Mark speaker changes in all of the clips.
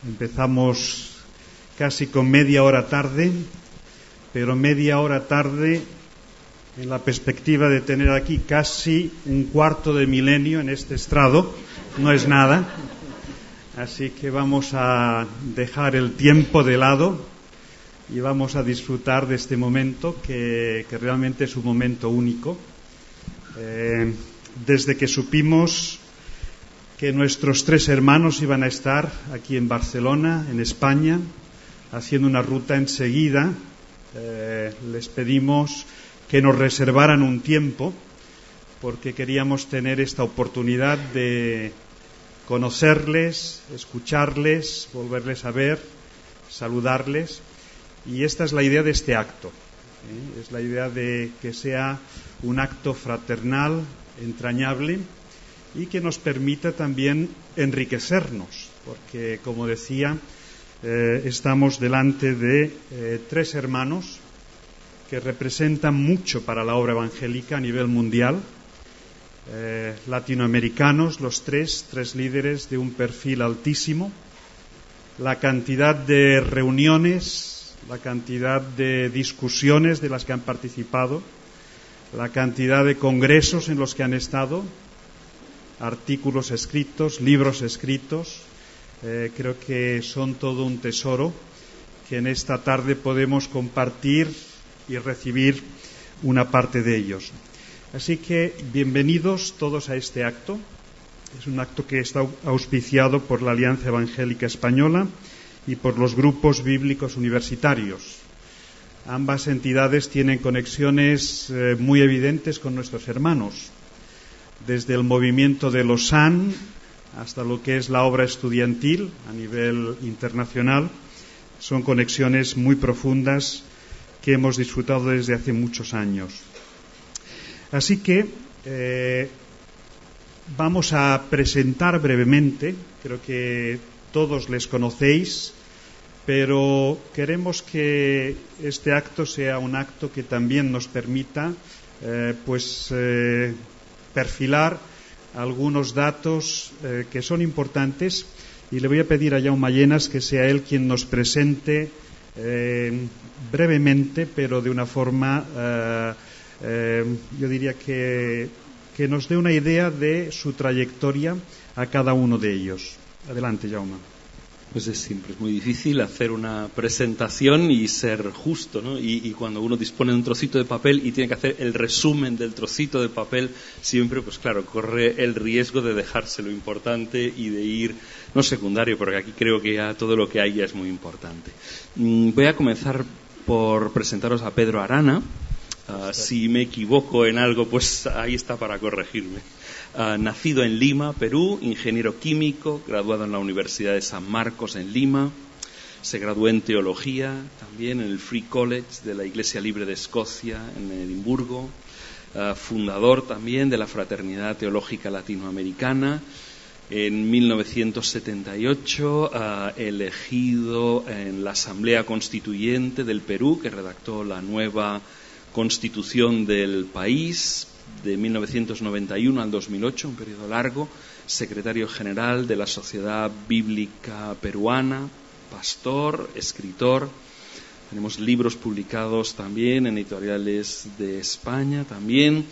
Speaker 1: Empezamos casi con media hora tarde, pero media hora tarde en la perspectiva de tener aquí casi un cuarto de milenio en este estrado, no es nada. Así que vamos a dejar el tiempo de lado y vamos a disfrutar de este momento que realmente es un momento único. Desde que supimos que nuestros tres hermanos iban a estar aquí en Barcelona, en España, haciendo una ruta enseguida, les pedimos que nos reservaran un tiempo porque queríamos tener esta oportunidad de conocerles, escucharles, volverles a ver, saludarles. Y esta es la idea de este acto. Es la idea de que sea un acto fraternal, entrañable, y que nos permita también enriquecernos, porque, como decía, estamos delante de tres hermanos que representan mucho para la obra evangélica a nivel mundial, latinoamericanos, los tres líderes de un perfil altísimo. La cantidad de reuniones, la cantidad de discusiones de las que han participado, la cantidad de congresos en los que han estado, artículos escritos, libros escritos, creo que son todo un tesoro que en esta tarde podemos compartir y recibir una parte de ellos. Así que bienvenidos todos a este acto. Es un acto que está auspiciado por la Alianza Evangélica Española y por los grupos bíblicos universitarios. Ambas entidades tienen conexiones muy evidentes con nuestros hermanos, desde el movimiento de Lausanne hasta lo que es la obra estudiantil a nivel internacional. Son conexiones muy profundas que hemos disfrutado desde hace muchos años. Así que vamos a presentar brevemente, creo que todos les conocéis, pero queremos que este acto sea un acto que también nos permita perfilar algunos datos que son importantes, y le voy a pedir a Jaume Llenas que sea él quien nos presente brevemente, pero de una forma, yo diría que nos dé una idea de su trayectoria a cada uno de ellos. Adelante, Jaume.
Speaker 2: Pues siempre es muy difícil hacer una presentación y ser justo, ¿no? Y cuando uno dispone de un trocito de papel y tiene que hacer el resumen del trocito de papel, siempre, pues claro, corre el riesgo de dejarse lo importante y de ir, no secundario, porque aquí creo que ya todo lo que hay ya es muy importante. Voy a comenzar por presentaros a Pedro Arana. Si me equivoco en algo, pues ahí está para corregirme. Nacido en Lima, Perú, ingeniero químico, graduado en la Universidad de San Marcos en Lima. Se graduó en teología también en el Free College de la Iglesia Libre de Escocia en Edimburgo. Fundador también de la Fraternidad Teológica Latinoamericana. En 1978 elegido en la Asamblea Constituyente del Perú, que redactó la nueva Constitución del país de 1991 al 2008, un periodo largo, secretario general de la Sociedad Bíblica Peruana, pastor, escritor. Tenemos libros publicados también en editoriales de España, también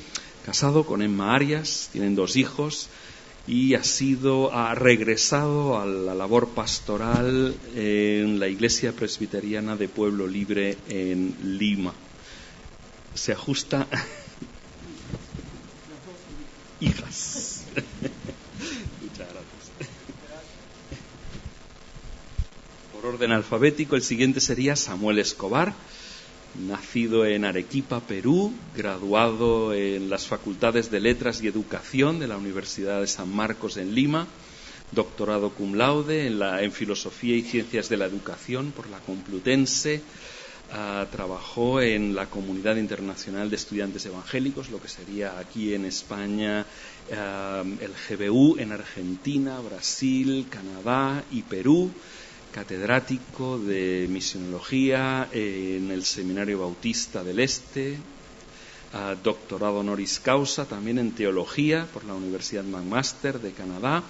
Speaker 2: casado con Emma Arias, tienen 2 hijos y ha regresado a la labor pastoral en la Iglesia Presbiteriana de Pueblo Libre en Lima. Se ajusta. Hijas. Muchas gracias. Por orden alfabético, el siguiente sería Samuel Escobar, nacido en Arequipa, Perú, graduado en las Facultades de Letras y Educación de la Universidad de San Marcos en Lima, doctorado cum laude en Filosofía y Ciencias de la Educación por la Complutense. Trabajó en la Comunidad Internacional de Estudiantes Evangélicos, lo que sería aquí en España el GBU, en Argentina, Brasil, Canadá y Perú. Catedrático de Misionología en el Seminario Bautista del Este. Doctorado honoris causa también en Teología por la Universidad McMaster de Canadá.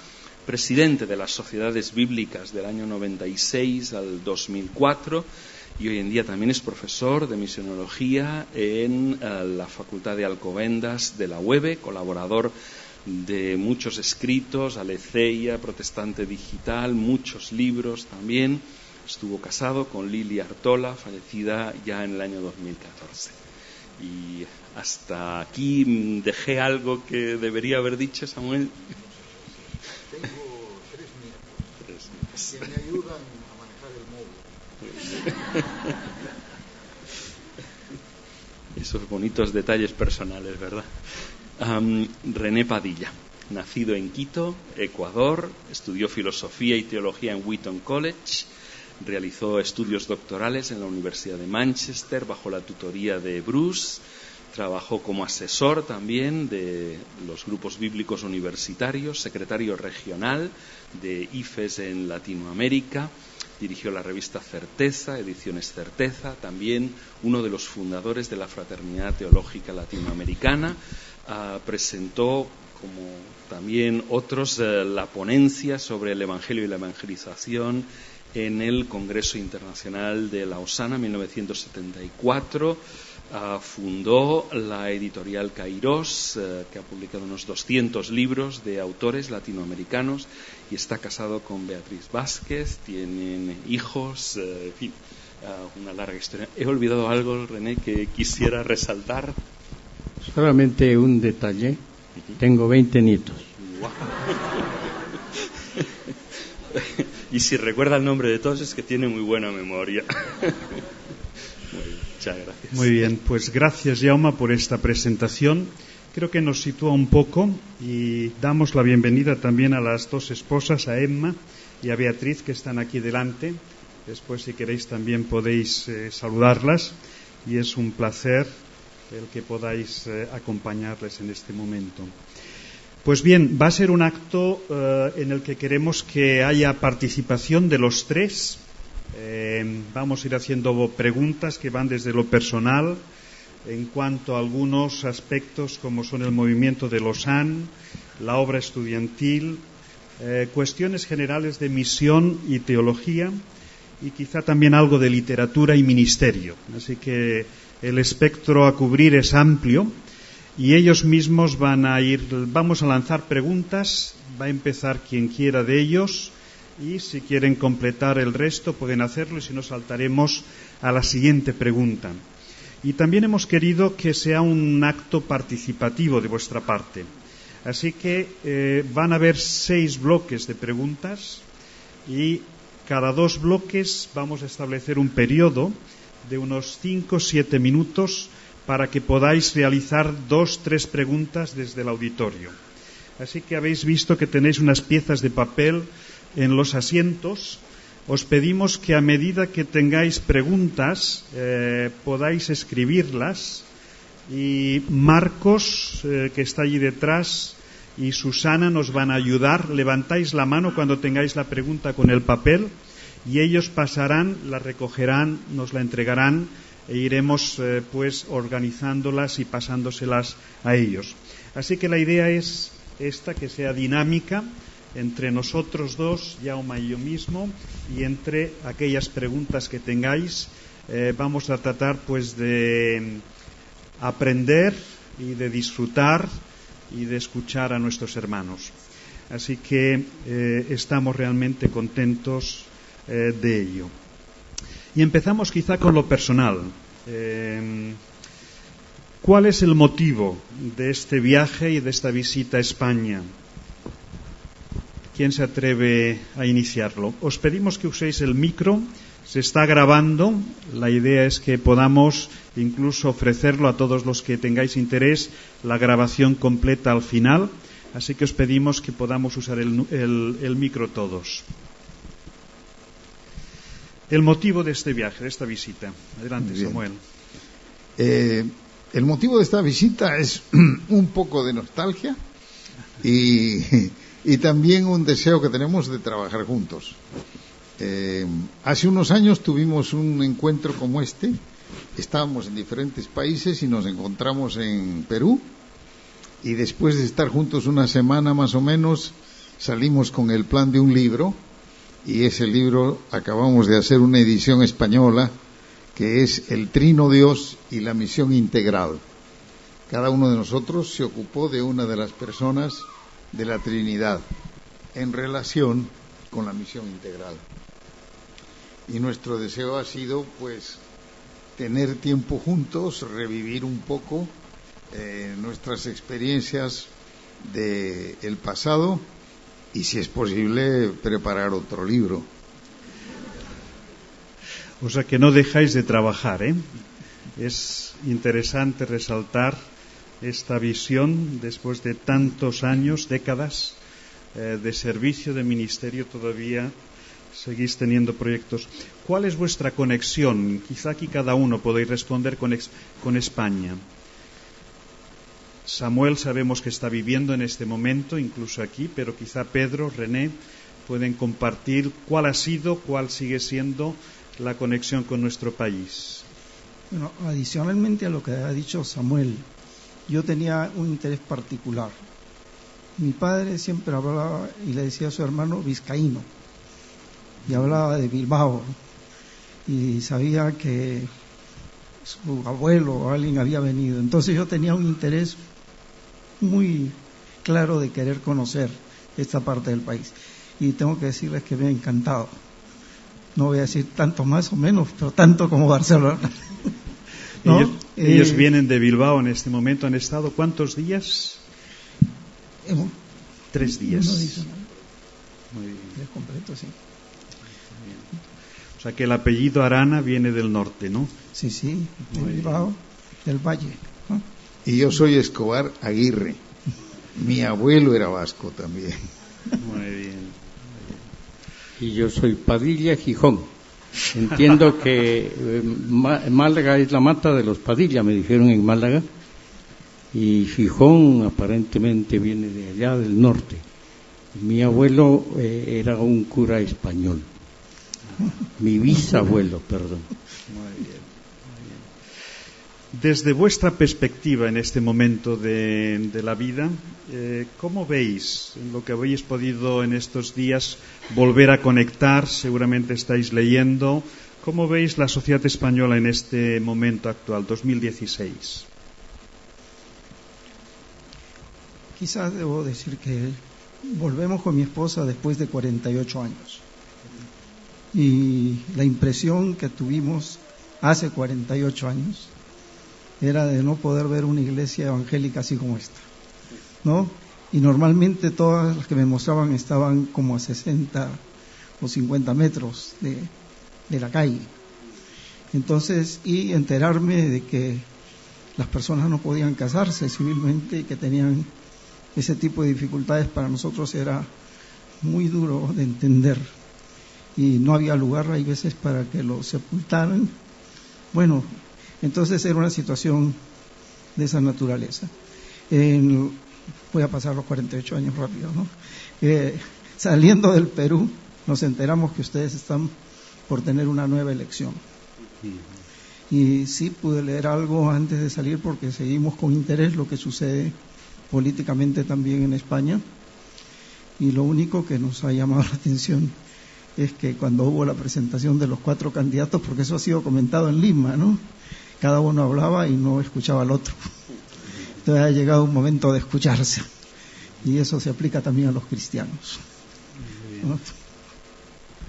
Speaker 2: presidente de las Sociedades Bíblicas del año 96 al 2004 y hoy en día también es profesor de misionología en la Facultad de Alcobendas de la UEB, colaborador de muchos escritos, Aletheia, Protestante Digital, muchos libros también. Estuvo casado con Lili Artola, fallecida ya en el año 2014. Y hasta aquí dejé algo que debería haber dicho, Samuel.
Speaker 3: Tengo 3 minutos que me ayudan a manejar el móvil.
Speaker 2: Esos bonitos detalles personales, ¿verdad? René Padilla, nacido en Quito, Ecuador, estudió filosofía y teología en Wheaton College, realizó estudios doctorales en la Universidad de Manchester bajo la tutoría de Bruce, trabajó como asesor también de los grupos bíblicos universitarios, secretario regional de IFES en Latinoamérica, dirigió la revista Certeza, Ediciones Certeza, también uno de los fundadores de la Fraternidad Teológica Latinoamericana, presentó, como también otros, la ponencia sobre el Evangelio y la evangelización en el Congreso Internacional de Lausana en 1974, fundó la editorial Kairos, que ha publicado unos 200 libros de autores latinoamericanos y está casado con Beatriz Vázquez, tienen hijos, en fin, una larga historia. ¿He olvidado algo, René, que quisiera resaltar?
Speaker 4: Solamente un detalle, tengo 20 nietos.
Speaker 2: Wow. Y si recuerda el nombre de todos es que tiene muy buena memoria. Muchas gracias.
Speaker 1: Muy bien, pues gracias, Jaume, por esta presentación. Creo que nos sitúa un poco y damos la bienvenida también a las dos esposas, a Emma y a Beatriz, que están aquí delante. Después, si queréis, también podéis saludarlas y es un placer el que podáis acompañarles en este momento. Pues bien, va a ser un acto en el que queremos que haya participación de los tres. Vamos a ir haciendo preguntas que van desde lo personal en cuanto a algunos aspectos como son el movimiento de Lausanne, la obra estudiantil, cuestiones generales de misión y teología y quizá también algo de literatura y ministerio. Así que el espectro a cubrir es amplio y ellos mismos vamos a lanzar preguntas, va a empezar quien quiera de ellos y si quieren completar el resto pueden hacerlo y si no saltaremos a la siguiente pregunta. Y también hemos querido que sea un acto participativo de vuestra parte. Así que van a haber 6 bloques de preguntas y cada 2 bloques vamos a establecer un periodo de unos 5 o 7 minutos para que podáis realizar 2 o 3 preguntas desde el auditorio. Así que habéis visto que tenéis unas piezas de papel en los asientos. Os pedimos que a medida que tengáis preguntas podáis escribirlas y Marcos, que está allí detrás, y Susana nos van a ayudar. Levantáis la mano cuando tengáis la pregunta con el papel y ellos pasarán, la recogerán, nos la entregarán e iremos pues organizándolas y pasándoselas a ellos. Así que la idea es esta, que sea dinámica entre nosotros dos, Jaume y yo mismo, y entre aquellas preguntas que tengáis. Vamos a tratar pues de aprender y de disfrutar y de escuchar a nuestros hermanos. Así que estamos realmente contentos de ello. Y empezamos quizá con lo personal. ¿Cuál es el motivo de este viaje y de esta visita a España? ¿Quién se atreve a iniciarlo? Os pedimos que uséis el micro. Se está grabando. La idea es que podamos incluso ofrecerlo a todos los que tengáis interés, la grabación completa al final. Así que os pedimos que podamos usar el micro todos. El motivo de este viaje, de esta visita. Adelante, Samuel.
Speaker 3: El motivo de esta visita es un poco de nostalgia y también un deseo que tenemos de trabajar juntos. Hace unos años tuvimos un encuentro como este. Estábamos en diferentes países y nos encontramos en Perú. Y después de estar juntos una semana más o menos, salimos con el plan de un libro, y ese libro acabamos de hacer una edición española que es El Trino Dios y la Misión Integral. Cada uno de nosotros se ocupó de una de las personas de la Trinidad en relación con la misión integral. Y nuestro deseo ha sido, pues, tener tiempo juntos, revivir un poco nuestras experiencias del pasado y, si es posible, preparar otro libro.
Speaker 1: O sea que no dejáis de trabajar, ¿eh? Es interesante resaltar esta visión después de tantos años, décadas de servicio, de ministerio, todavía seguís teniendo proyectos. ¿Cuál es vuestra conexión? Quizá aquí cada uno podéis responder con España. Samuel sabemos que está viviendo en este momento, incluso aquí, pero quizá Pedro, René, pueden compartir cuál ha sido, cuál sigue siendo la conexión con nuestro país.
Speaker 5: Bueno, adicionalmente a lo que ha dicho Samuel, yo tenía un interés particular. Mi padre siempre hablaba y le decía a su hermano vizcaíno, y hablaba de Bilbao, y sabía que su abuelo o alguien había venido. Entonces yo tenía un interés muy claro de querer conocer esta parte del país, y tengo que decirles que me ha encantado. No voy a decir tanto más o menos, pero tanto como Barcelona. ¿No?
Speaker 1: Ellos vienen de Bilbao en este momento. ¿Han estado cuántos días? 3 días.
Speaker 5: No dice nada.
Speaker 1: Muy bien.
Speaker 5: Es completo, sí.
Speaker 1: O sea que el apellido Arana viene del norte, ¿no?
Speaker 5: Sí, sí, de Bilbao, del Valle, ¿no?
Speaker 3: Y yo soy Escobar Aguirre. Mi abuelo era vasco también.
Speaker 1: Muy bien.
Speaker 4: Y yo soy Padilla Gijón. Entiendo que Málaga es la mata de los Padilla, me dijeron en Málaga, y Gijón aparentemente viene de allá del norte. Mi abuelo era un cura español, mi bisabuelo, perdón.
Speaker 1: Muy bien, muy bien. Desde vuestra perspectiva en este momento de la vida, ¿cómo veis en lo que habéis podido en estos días volver a conectar? Seguramente estáis leyendo. ¿Cómo veis la sociedad española en este momento actual, 2016?
Speaker 5: Quizás debo decir que volvemos con mi esposa después de 48 años. Y la impresión que tuvimos hace 48 años era de no poder ver una iglesia evangélica así como esta, ¿no? Y normalmente todas las que me mostraban estaban como a 60 o 50 metros de la calle. Entonces, y enterarme de que las personas no podían casarse civilmente y que tenían ese tipo de dificultades, para nosotros era muy duro de entender. Y no había lugar, hay veces, para que lo sepultaran. Bueno, entonces era una situación de esa naturaleza. Voy a pasar los 48 años rápido, ¿no? Saliendo del Perú, nos enteramos que ustedes están por tener una nueva elección. Y sí pude leer algo antes de salir, porque seguimos con interés lo que sucede políticamente también en España. Y lo único que nos ha llamado la atención es que cuando hubo la presentación de los 4 candidatos, porque eso ha sido comentado en Lima, ¿no? Cada uno hablaba y no escuchaba al otro. Entonces ha llegado un momento de escucharse, y eso se aplica también a los cristianos, ¿no?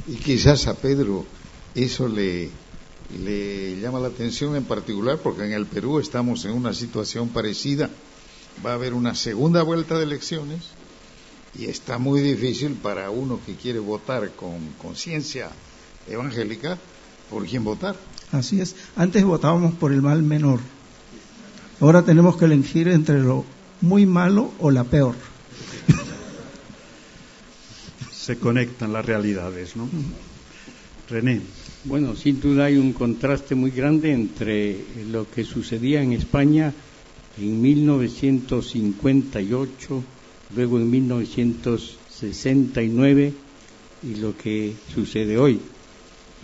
Speaker 3: Y quizás a Pedro eso le llama la atención en particular, porque en el Perú estamos en una situación parecida. Va a haber una segunda vuelta de elecciones y está muy difícil para uno que quiere votar con conciencia evangélica por quién votar.
Speaker 5: Así es. Antes votábamos por el mal menor. Ahora tenemos que elegir entre lo muy malo o la peor.
Speaker 1: Se conectan las realidades, ¿no? René.
Speaker 4: Bueno, sin duda hay un contraste muy grande entre lo que sucedía en España en 1958, luego en 1969 y lo que sucede hoy.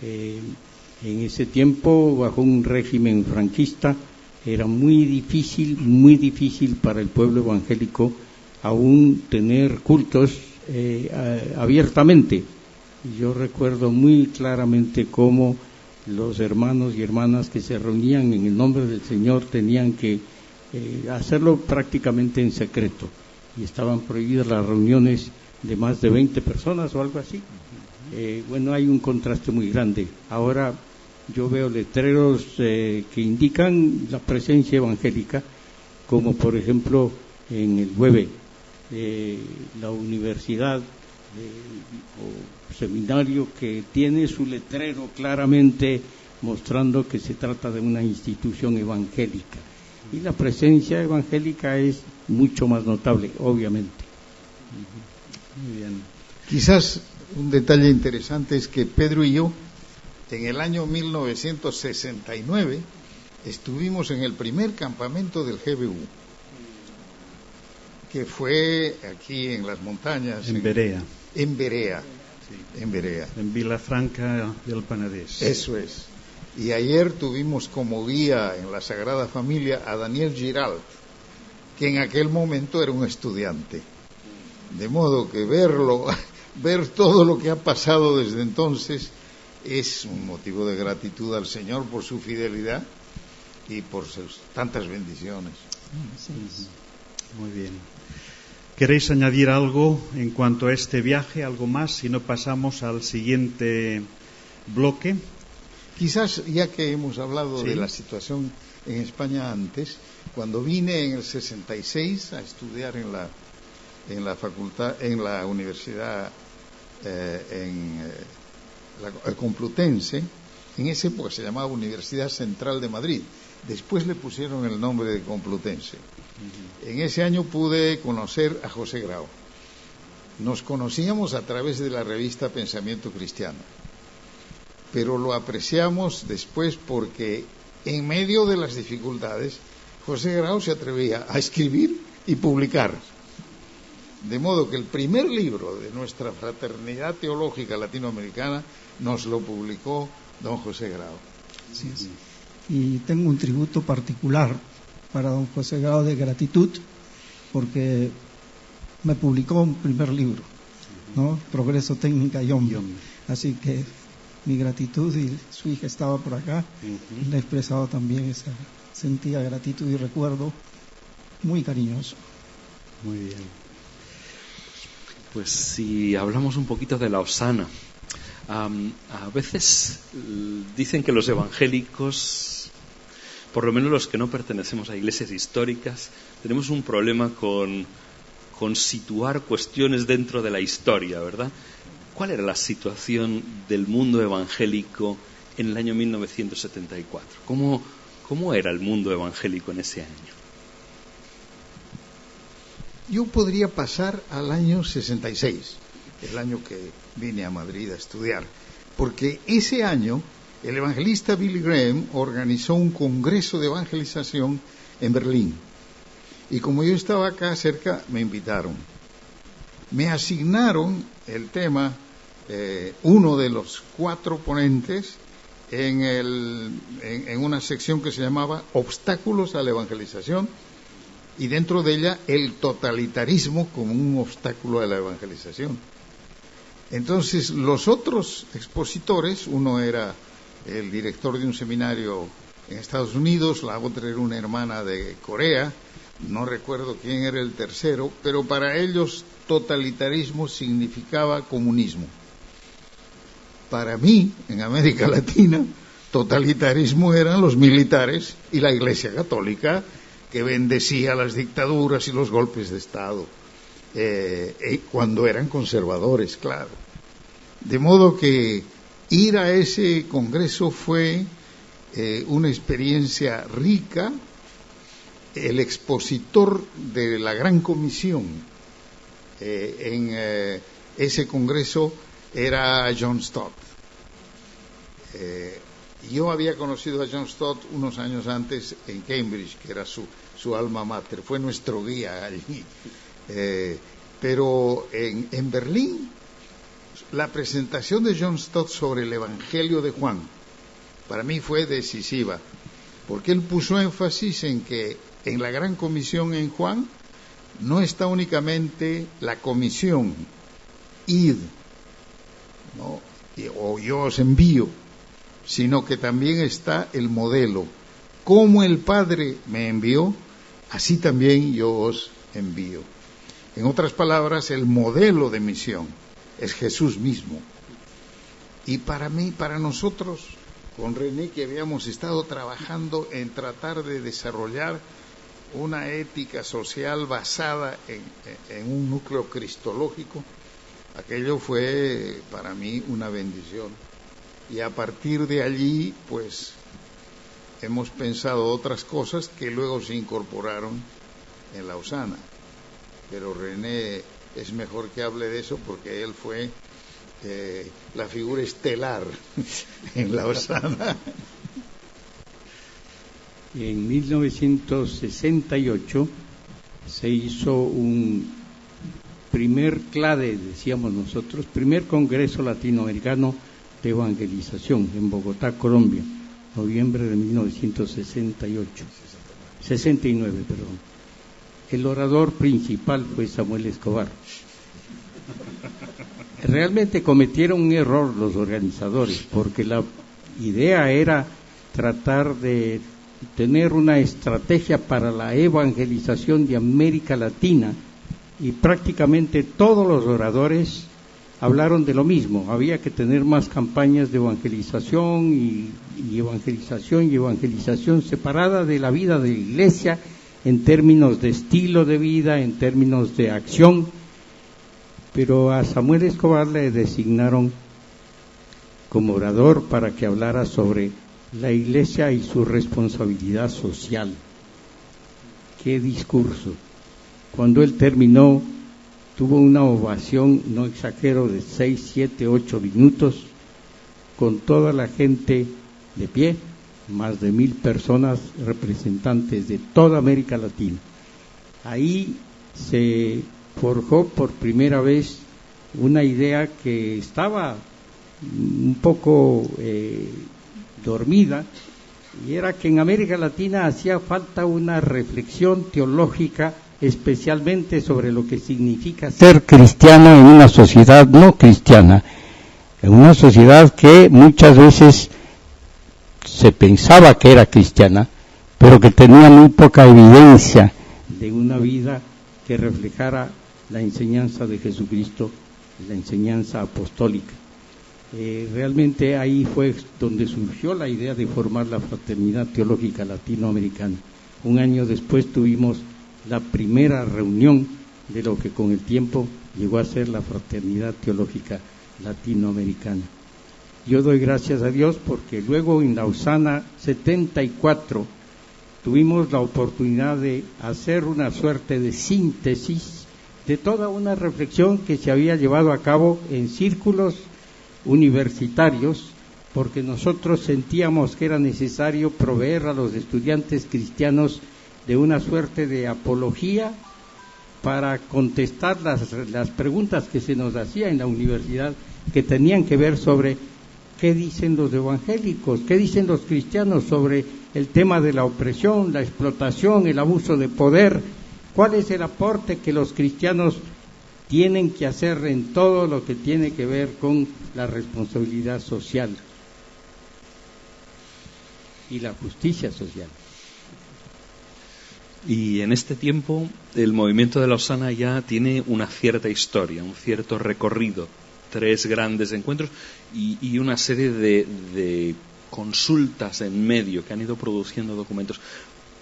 Speaker 4: En ese tiempo, bajo un régimen franquista, era muy difícil para el pueblo evangélico aún tener cultos abiertamente. Yo recuerdo muy claramente cómo los hermanos y hermanas que se reunían en el nombre del Señor tenían que hacerlo prácticamente en secreto, y estaban prohibidas las reuniones de más de 20 personas o algo así. Bueno, hay un contraste muy grande. Ahora yo veo letreros que indican la presencia evangélica, como por ejemplo en el Hueve, la universidad o seminario que tiene su letrero claramente mostrando que se trata de una institución evangélica, y la presencia evangélica es mucho más notable, obviamente.
Speaker 3: Muy bien. Quizás un detalle interesante es que Pedro y yo en el año 1969 estuvimos en el primer campamento del GBU, que fue aquí en las montañas.
Speaker 1: En Berea.
Speaker 3: En Berea.
Speaker 1: Sí.
Speaker 3: En Berea.
Speaker 1: En Vilafranca del Penedès.
Speaker 3: Eso es. Y ayer tuvimos como guía en la Sagrada Familia a Daniel Giralt, que en aquel momento era un estudiante. De modo que ver todo lo que ha pasado desde entonces es un motivo de gratitud al Señor por su fidelidad y por sus tantas bendiciones.
Speaker 1: Muy bien. ¿Queréis añadir algo en cuanto a este viaje, algo más? Si no, pasamos al siguiente bloque.
Speaker 3: Quizás, ya que hemos hablado
Speaker 1: Sí.
Speaker 3: de la situación en España antes, cuando vine en el 66 a estudiar en la facultad, en la universidad Complutense, en esa época se llamaba Universidad Central de Madrid, después le pusieron el nombre de Complutense. En ese año pude conocer a José Grau. Nos conocíamos a través de la revista Pensamiento Cristiano, pero lo apreciamos después porque en medio de las dificultades José Grau se atrevía a escribir y publicar. De modo que el primer libro de nuestra fraternidad teológica latinoamericana nos lo publicó don José Grau.
Speaker 5: Así es. Y tengo un tributo particular para don José Grau de gratitud, porque me publicó un primer libro, ¿no? Progreso, Técnica y Hombre. Así que mi gratitud, y su hija estaba por acá, le he expresado también esa sentida gratitud y recuerdo muy cariñoso.
Speaker 1: Muy bien.
Speaker 2: Pues si hablamos un poquito de la Osana, a veces dicen que los evangélicos, por lo menos los que no pertenecemos a iglesias históricas, tenemos un problema con situar cuestiones dentro de la historia, ¿verdad? ¿Cuál era la situación del mundo evangélico en el año 1974? ¿Cómo era el mundo evangélico en ese año?
Speaker 3: Yo podría pasar al año 66, el año que vine a Madrid a estudiar, porque ese año el evangelista Billy Graham organizó un congreso de evangelización en Berlín. Y como yo estaba acá cerca, me invitaron. Me asignaron el tema, uno de los 4 ponentes, en una sección que se llamaba Obstáculos a la Evangelización, y dentro de ella el totalitarismo como un obstáculo a la evangelización. Entonces los otros expositores, uno era el director de un seminario en Estados Unidos, la otra era una hermana de Corea, no recuerdo quién era el tercero, pero para ellos totalitarismo significaba comunismo. Para mí, en América Latina, totalitarismo eran los militares y la Iglesia Católica, que bendecía las dictaduras y los golpes de Estado, cuando eran conservadores, claro. De modo que ir a ese congreso fue una experiencia rica. El expositor de la Gran Comisión en ese congreso era John Stott. Yo había conocido a John Stott unos años antes en Cambridge, que era su alma mater, fue nuestro guía allí. Pero en Berlín, la presentación de John Stott sobre el Evangelio de Juan, para mí fue decisiva, porque él puso énfasis en que en la Gran Comisión en Juan no está únicamente la comisión id, ¿no? O yo os envío, sino que también está el modelo. Como el Padre me envió, así también yo os envío. En otras palabras, el modelo de misión es Jesús mismo. Y para mí, para nosotros, con René, que habíamos estado trabajando en tratar de desarrollar una ética social basada en un núcleo cristológico, aquello fue para mí una bendición. Y a partir de allí, pues, hemos pensado otras cosas que luego se incorporaron en Lausana. Pero René es mejor que hable de eso porque él fue la figura estelar en Lausana.
Speaker 4: En 1968 se hizo un primer CLADE, decíamos nosotros, primer Congreso Latinoamericano de Evangelización en Bogotá, Colombia, noviembre de 69, perdón. El orador principal fue Samuel Escobar. Realmente cometieron un error los organizadores, porque la idea era tratar de tener una estrategia para la evangelización de América Latina, y prácticamente todos los oradores hablaron de lo mismo. Había que tener más campañas de evangelización y evangelización separada de la vida de la iglesia en términos de estilo de vida, en términos de acción. Pero a Samuel Escobar le designaron como orador para que hablara sobre la iglesia y su responsabilidad social. ¡Qué discurso! Cuando él terminó, tuvo una ovación, no exagero, de 6, 7, 8 minutos, con toda la gente de pie, más de 1,000 personas representantes de toda América Latina. Ahí se forjó por primera vez una idea que estaba un poco dormida, y era que en América Latina hacía falta una reflexión teológica, especialmente sobre lo que significa ser cristiano en una sociedad no cristiana, en una sociedad que muchas veces se pensaba que era cristiana, pero que tenía muy poca evidencia de una vida que reflejara la enseñanza de Jesucristo, la enseñanza apostólica. Realmente ahí fue donde surgió la idea de formar la Fraternidad Teológica Latinoamericana. Un año después tuvimos la primera reunión de lo que con el tiempo llegó a ser la Fraternidad Teológica Latinoamericana. Yo doy gracias a Dios porque luego en Lausana 74 tuvimos la oportunidad de hacer una suerte de síntesis de toda una reflexión que se había llevado a cabo en círculos universitarios, porque nosotros sentíamos que era necesario proveer a los estudiantes cristianos de una suerte de apología para contestar las preguntas que se nos hacía en la universidad, que tenían que ver sobre qué dicen los evangélicos, qué dicen los cristianos sobre el tema de la opresión, la explotación, el abuso de poder, cuál es el aporte que los cristianos tienen que hacer en todo lo que tiene que ver con la responsabilidad social y la justicia social.
Speaker 2: Y en este tiempo el movimiento de Lausana ya tiene una cierta historia, un cierto recorrido, 3 grandes encuentros y una serie de consultas en medio que han ido produciendo documentos.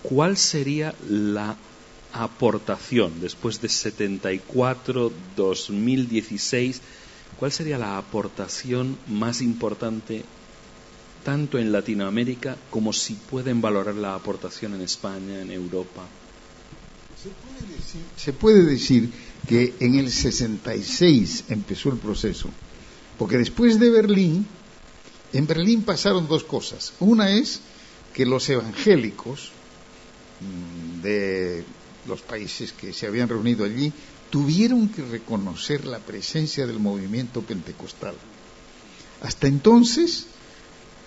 Speaker 2: ¿Cuál sería la aportación después de 74, 2016? ¿Cuál sería la aportación más importante tanto en Latinoamérica como si pueden valorar la aportación en España, en Europa?
Speaker 3: Se puede decir que en el 66 empezó el proceso, porque después de Berlín, en Berlín pasaron 2 cosas. Una es que los evangélicos de los países que se habían reunido allí tuvieron que reconocer la presencia del movimiento pentecostal. Hasta entonces,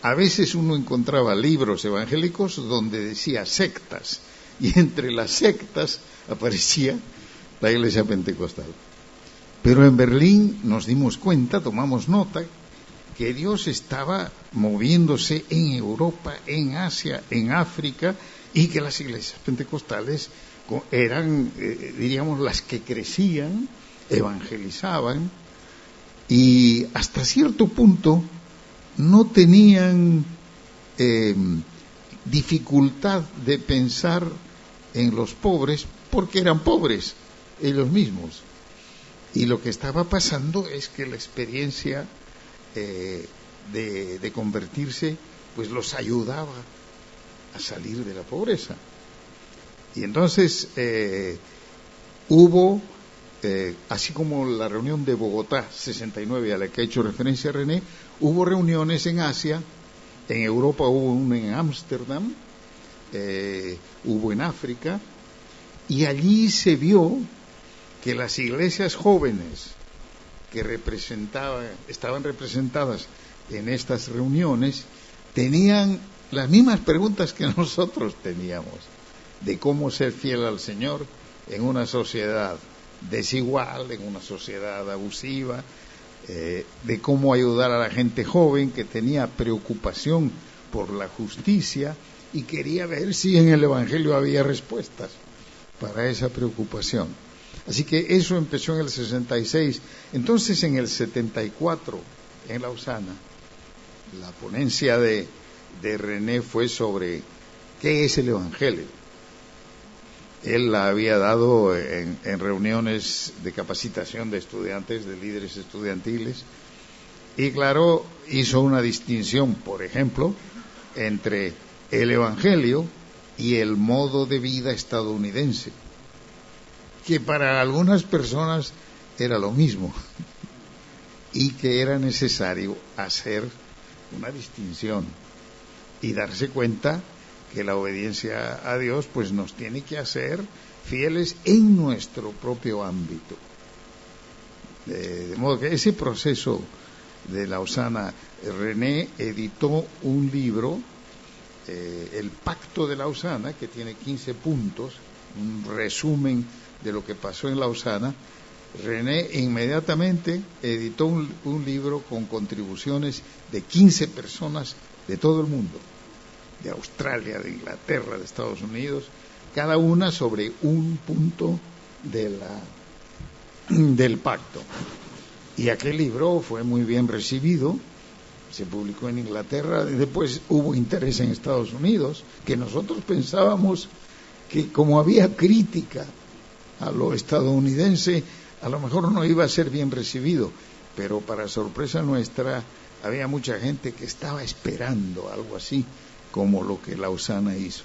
Speaker 3: a veces uno encontraba libros evangélicos donde decía sectas, y entre las sectas aparecía la iglesia pentecostal. Pero en Berlín nos dimos cuenta, tomamos nota, que Dios estaba moviéndose en Europa, en Asia, en África, y que las iglesias pentecostales eran, diríamos, las que crecían, evangelizaban, y hasta cierto punto no tenían dificultad de pensar en los pobres, porque eran pobres ellos mismos. Y lo que estaba pasando es que la experiencia de convertirse pues los ayudaba a salir de la pobreza. Y entonces hubo, así como la reunión de Bogotá 69 a la que ha hecho referencia René, hubo reuniones en Asia, en Europa hubo una en Ámsterdam, hubo en África, y allí se vio que las iglesias jóvenes que estaban representadas en estas reuniones tenían las mismas preguntas que nosotros teníamos, de cómo ser fiel al Señor en una sociedad desigual, en una sociedad abusiva, de cómo ayudar a la gente joven que tenía preocupación por la justicia y quería ver si en el Evangelio había respuestas para esa preocupación. Así que eso empezó en el 66. Entonces, en el 74, en Lausana, la ponencia de René fue sobre qué es el Evangelio. Él la había dado en reuniones de capacitación de estudiantes, de líderes estudiantiles, y claro, hizo una distinción, por ejemplo, entre el Evangelio y el modo de vida estadounidense, que para algunas personas era lo mismo, y que era necesario hacer una distinción y darse cuenta que la obediencia a Dios pues nos tiene que hacer fieles en nuestro propio ámbito. De modo que ese proceso de Lausana, René editó un libro, El Pacto de Lausana, que tiene 15 puntos, un resumen de lo que pasó en Lausana. René inmediatamente editó un libro con contribuciones de 15 personas de todo el mundo, de Australia, de Inglaterra, de Estados Unidos, cada una sobre un punto del pacto. Y aquel libro fue muy bien recibido, se publicó en Inglaterra, y después hubo interés en Estados Unidos, que nosotros pensábamos que como había crítica a lo estadounidense, a lo mejor no iba a ser bien recibido, pero para sorpresa nuestra había mucha gente que estaba esperando algo así como lo que Lausana hizo.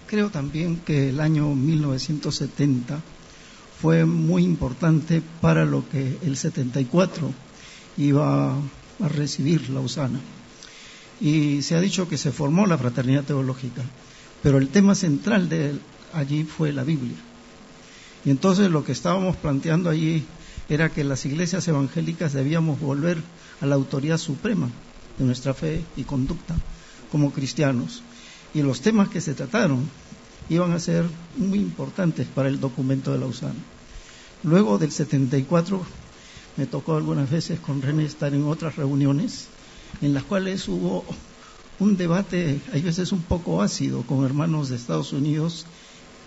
Speaker 5: Creo también que el año 1970 fue muy importante para lo que el 74 iba a recibir Lausana. Y se ha dicho que se formó la Fraternidad Teológica, pero el tema central de allí fue la Biblia. Y entonces lo que estábamos planteando allí era que las iglesias evangélicas debíamos volver a la autoridad suprema de nuestra fe y conducta como cristianos. Y los temas que se trataron iban a ser muy importantes para el documento de Lausana. Luego del 74 me tocó algunas veces con René estar en otras reuniones en las cuales hubo un debate, hay veces un poco ácido, con hermanos de Estados Unidos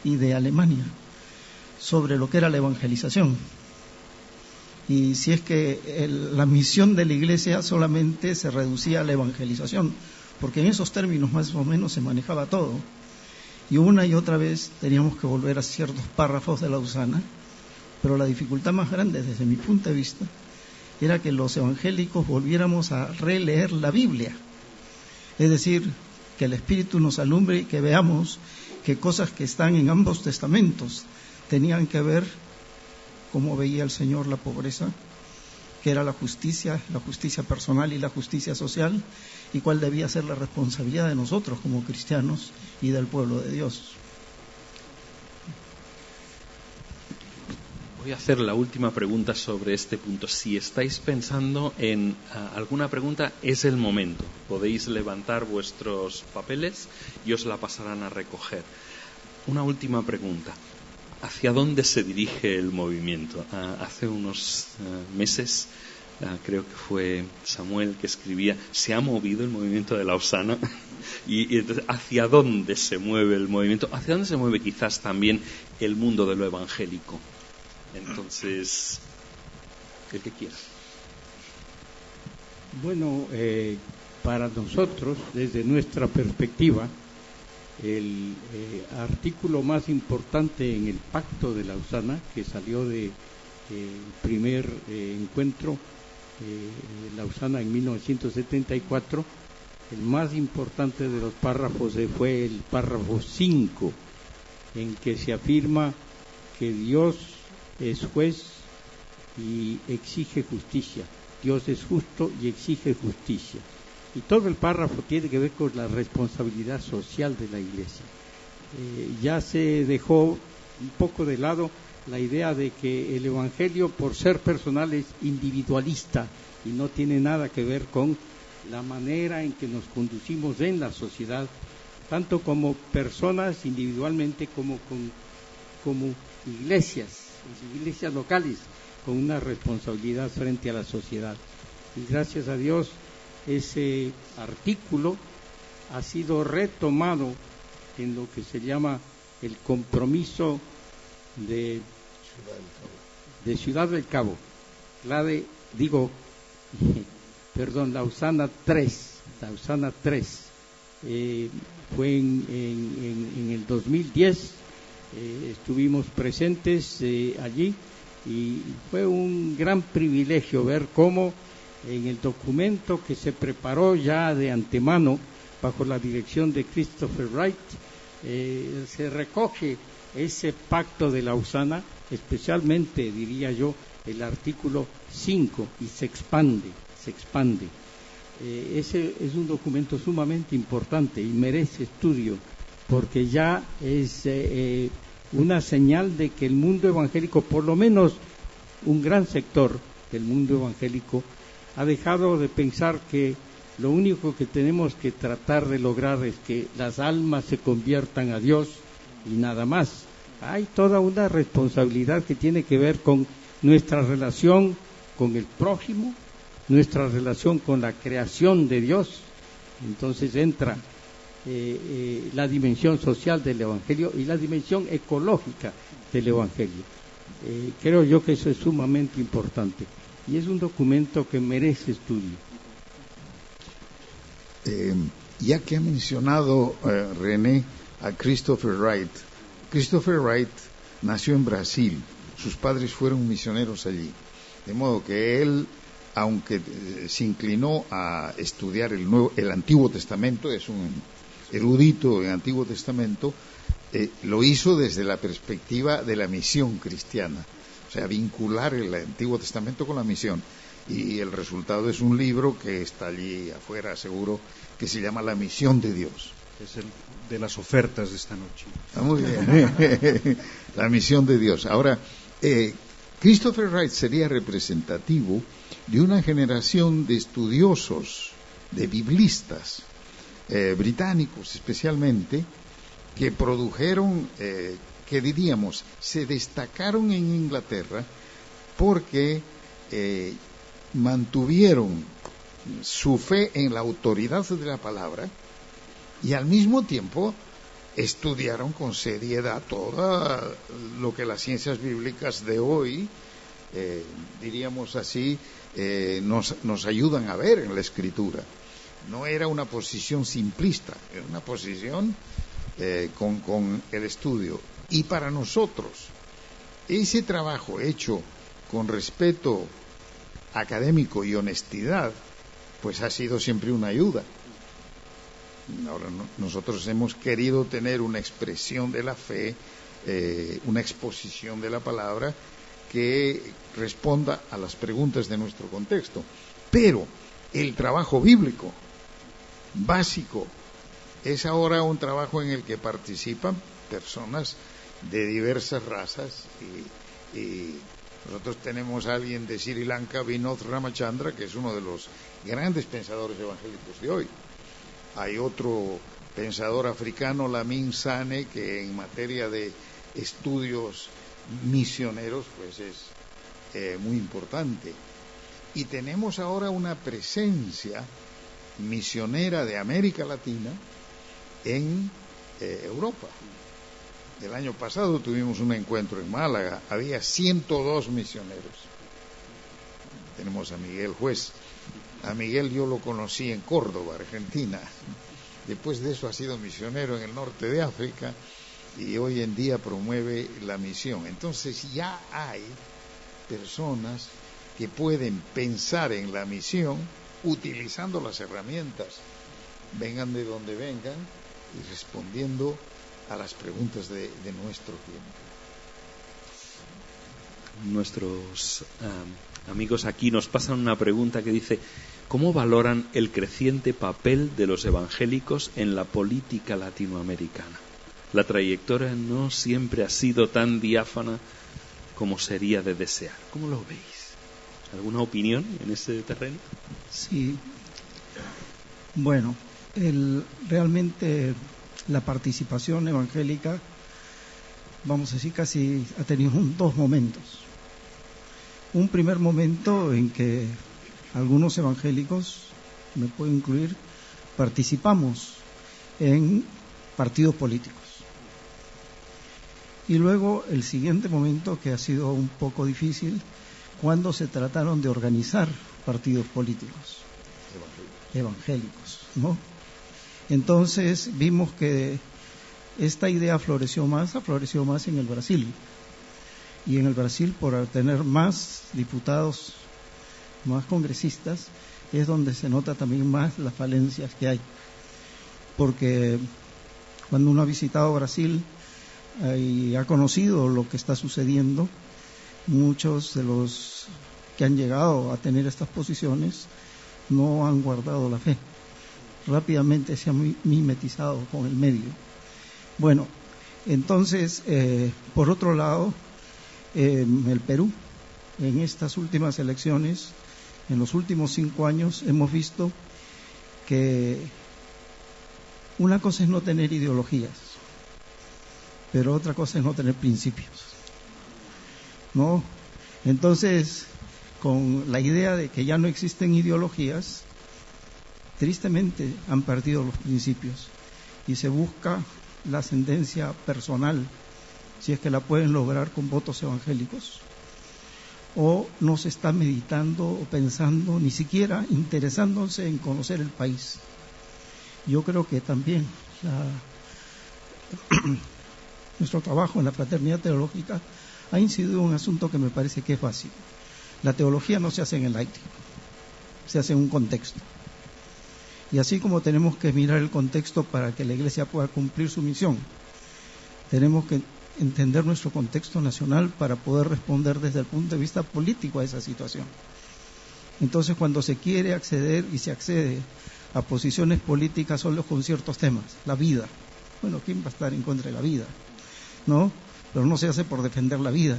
Speaker 5: y de Alemania sobre lo que era la evangelización. Y si es que la misión de la iglesia solamente se reducía a la evangelización, porque en esos términos más o menos se manejaba todo. Y una y otra vez teníamos que volver a ciertos párrafos de Lausana, pero la dificultad más grande desde mi punto de vista era que los evangélicos volviéramos a releer la Biblia. Es decir, que el Espíritu nos alumbre y que veamos que cosas que están en ambos testamentos tenían que ver cómo veía el Señor la pobreza, que era la justicia personal y la justicia social, y cuál debía ser la responsabilidad de nosotros como cristianos y del pueblo de Dios.
Speaker 2: Voy a hacer la última pregunta sobre este punto. Si estáis pensando en alguna pregunta, es el momento. Podéis levantar vuestros papeles y os la pasarán a recoger. Una última pregunta. ¿hacia dónde se dirige el movimiento? Hace unos meses, creo que fue Samuel que escribía, se ha movido el movimiento de Lausana. Y entonces, ¿hacia dónde se mueve el movimiento? ¿Hacia dónde se mueve quizás también el mundo de lo evangélico? Entonces, el que quiera.
Speaker 4: Bueno, para nosotros, desde nuestra perspectiva, el artículo más importante en el Pacto de Lausana, que salió del primer encuentro Lausana en 1974, el más importante de los párrafos fue el párrafo 5, en que se afirma que Dios es juez y exige justicia. Dios es justo y exige justicia. Y todo el párrafo tiene que ver con la responsabilidad social de la Iglesia. Ya se dejó un poco de lado la idea de que el Evangelio, por ser personal, es individualista y no tiene nada que ver con la manera en que nos conducimos en la sociedad, tanto como personas individualmente como iglesias locales, con una responsabilidad frente a la sociedad. Y gracias a Dios, ese artículo ha sido retomado en lo que se llama el compromiso de Ciudad del Cabo, Lausana 3, fue en el 2010, estuvimos presentes allí y fue un gran privilegio ver cómo en el documento que se preparó ya de antemano bajo la dirección de Christopher Wright, se recoge ese pacto de Lausana, especialmente, diría yo, el artículo 5, y se expande. Ese es un documento sumamente importante y merece estudio, porque ya es una señal de que el mundo evangélico, por lo menos un gran sector del mundo evangélico, ha dejado de pensar que lo único que tenemos que tratar de lograr es que las almas se conviertan a Dios y nada más. Hay toda una responsabilidad que tiene que ver con nuestra relación con el prójimo, nuestra relación con la creación de Dios. Entonces entra la dimensión social del Evangelio y la dimensión ecológica del Evangelio. Creo yo que eso es sumamente importante y es un documento que merece estudio.
Speaker 3: Ya que ha mencionado René a Christopher Wright nació en Brasil, sus padres fueron misioneros allí, de modo que él, aunque se inclinó a estudiar el Antiguo Testamento, es un erudito en Antiguo Testamento, lo hizo desde la perspectiva de la misión cristiana, o sea, vincular el Antiguo Testamento con la misión. Y el resultado es un libro que está allí afuera, seguro, que se llama La Misión de Dios.
Speaker 1: Es el de las ofertas de esta noche.
Speaker 3: Muy bien. La Misión de Dios. Ahora, Christopher Wright sería representativo de una generación de estudiosos, de biblistas, británicos especialmente, que produjeron, que diríamos, se destacaron en Inglaterra porque mantuvieron su fe en la autoridad de la palabra y al mismo tiempo estudiaron con seriedad todo lo que las ciencias bíblicas de hoy, diríamos así, nos ayudan a ver en la Escritura. No era una posición simplista, era una posición con el estudio. Y para nosotros, ese trabajo hecho con respeto académico y honestidad, pues ha sido siempre una ayuda. Ahora nosotros hemos querido tener una expresión de la fe, una exposición de la palabra que responda a las preguntas de nuestro contexto. Pero el trabajo bíblico básico es ahora un trabajo en el que participan personas de diversas razas y nosotros tenemos a alguien de Sri Lanka, Vinod Ramachandra, que es uno de los grandes pensadores evangélicos de hoy. Hay otro pensador africano, Lamin Sanneh, que en materia de estudios misioneros, pues es muy importante. Y tenemos ahora una presencia misionera de América Latina en Europa. El año pasado tuvimos un encuentro en Málaga, había 102 misioneros. Tenemos a Miguel Juez. A Miguel yo lo conocí en Córdoba, Argentina. Después de eso ha sido misionero en el norte de África y hoy en día promueve la misión. Entonces ya hay personas que pueden pensar en la misión utilizando las herramientas, vengan de donde vengan, y respondiendo a las preguntas de nuestro tiempo.
Speaker 2: Nuestros amigos aquí nos pasan una pregunta que dice: ¿cómo valoran el creciente papel de los evangélicos en la política latinoamericana? La trayectoria no siempre ha sido tan diáfana como sería de desear. ¿Cómo lo veis? ¿Alguna opinión en ese terreno?
Speaker 5: Sí. Bueno, realmente la participación evangélica, vamos a decir, casi ha tenido dos momentos. Un primer momento en que algunos evangélicos, me puedo incluir, participamos en partidos políticos. Y luego el siguiente momento, que ha sido un poco difícil, cuando se trataron de organizar partidos políticos evangélicos, ¿no? Entonces vimos que esta idea floreció más en el Brasil. Y en el Brasil, por tener más diputados, más congresistas, es donde se nota también más las falencias que hay. Porque cuando uno ha visitado Brasil y ha conocido lo que está sucediendo, muchos de los que han llegado a tener estas posiciones no han guardado la fe. Rápidamente se han mimetizado con el medio. Bueno, entonces, por otro lado, el Perú, en estas últimas elecciones, en los últimos 5 años, hemos visto que una cosa es no tener ideologías, pero otra cosa es no tener principios, ¿no? Entonces, con la idea de que ya no existen ideologías, tristemente han perdido los principios y se busca la ascendencia personal, si es que la pueden lograr con votos evangélicos, o no se está meditando o pensando, ni siquiera interesándose en conocer el país. Yo creo que también nuestro trabajo en la Fraternidad Teológica ha incidido en un asunto que me parece que es fácil. La teología no se hace en el aire, se hace en un contexto. Y así como tenemos que mirar el contexto para que la Iglesia pueda cumplir su misión, tenemos que entender nuestro contexto nacional para poder responder desde el punto de vista político a esa situación. Entonces, cuando se quiere acceder y se accede a posiciones políticas solo con ciertos temas, la vida, bueno, ¿quién va a estar en contra de la vida? ¿No? Pero no se hace por defender la vida,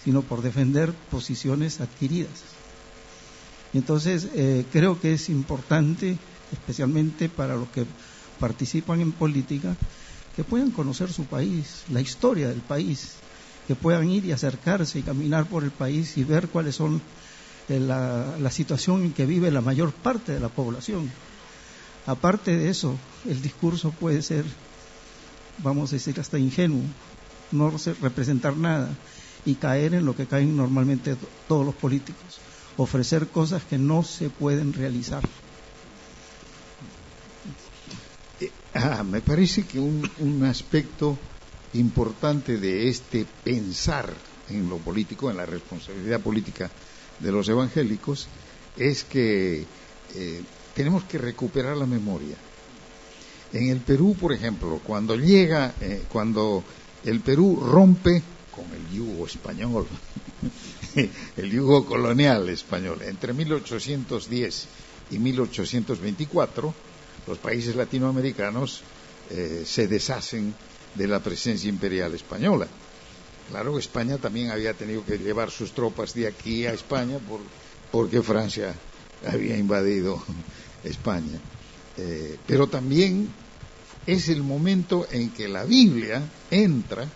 Speaker 5: sino por defender posiciones adquiridas. Entonces, creo que es importante, especialmente para los que participan en política, que puedan conocer su país, la historia del país, que puedan ir y acercarse y caminar por el país y ver cuáles son la situación en que vive la mayor parte de la población. Aparte de eso, el discurso puede ser, vamos a decir, hasta ingenuo, no representar nada y caer en lo que caen normalmente todos los políticos, ofrecer cosas que no se pueden realizar.
Speaker 3: Me parece que un aspecto importante de este pensar en lo político, en la responsabilidad política de los evangélicos, es que tenemos que recuperar la memoria. En el Perú, por ejemplo, cuando el Perú rompe con el yugo español, el yugo colonial español, entre 1810 y 1824, los países latinoamericanos se deshacen de la presencia imperial española. Claro, España también había tenido que llevar sus tropas de aquí a España porque Francia había invadido España. Pero también es el momento en que la Biblia entra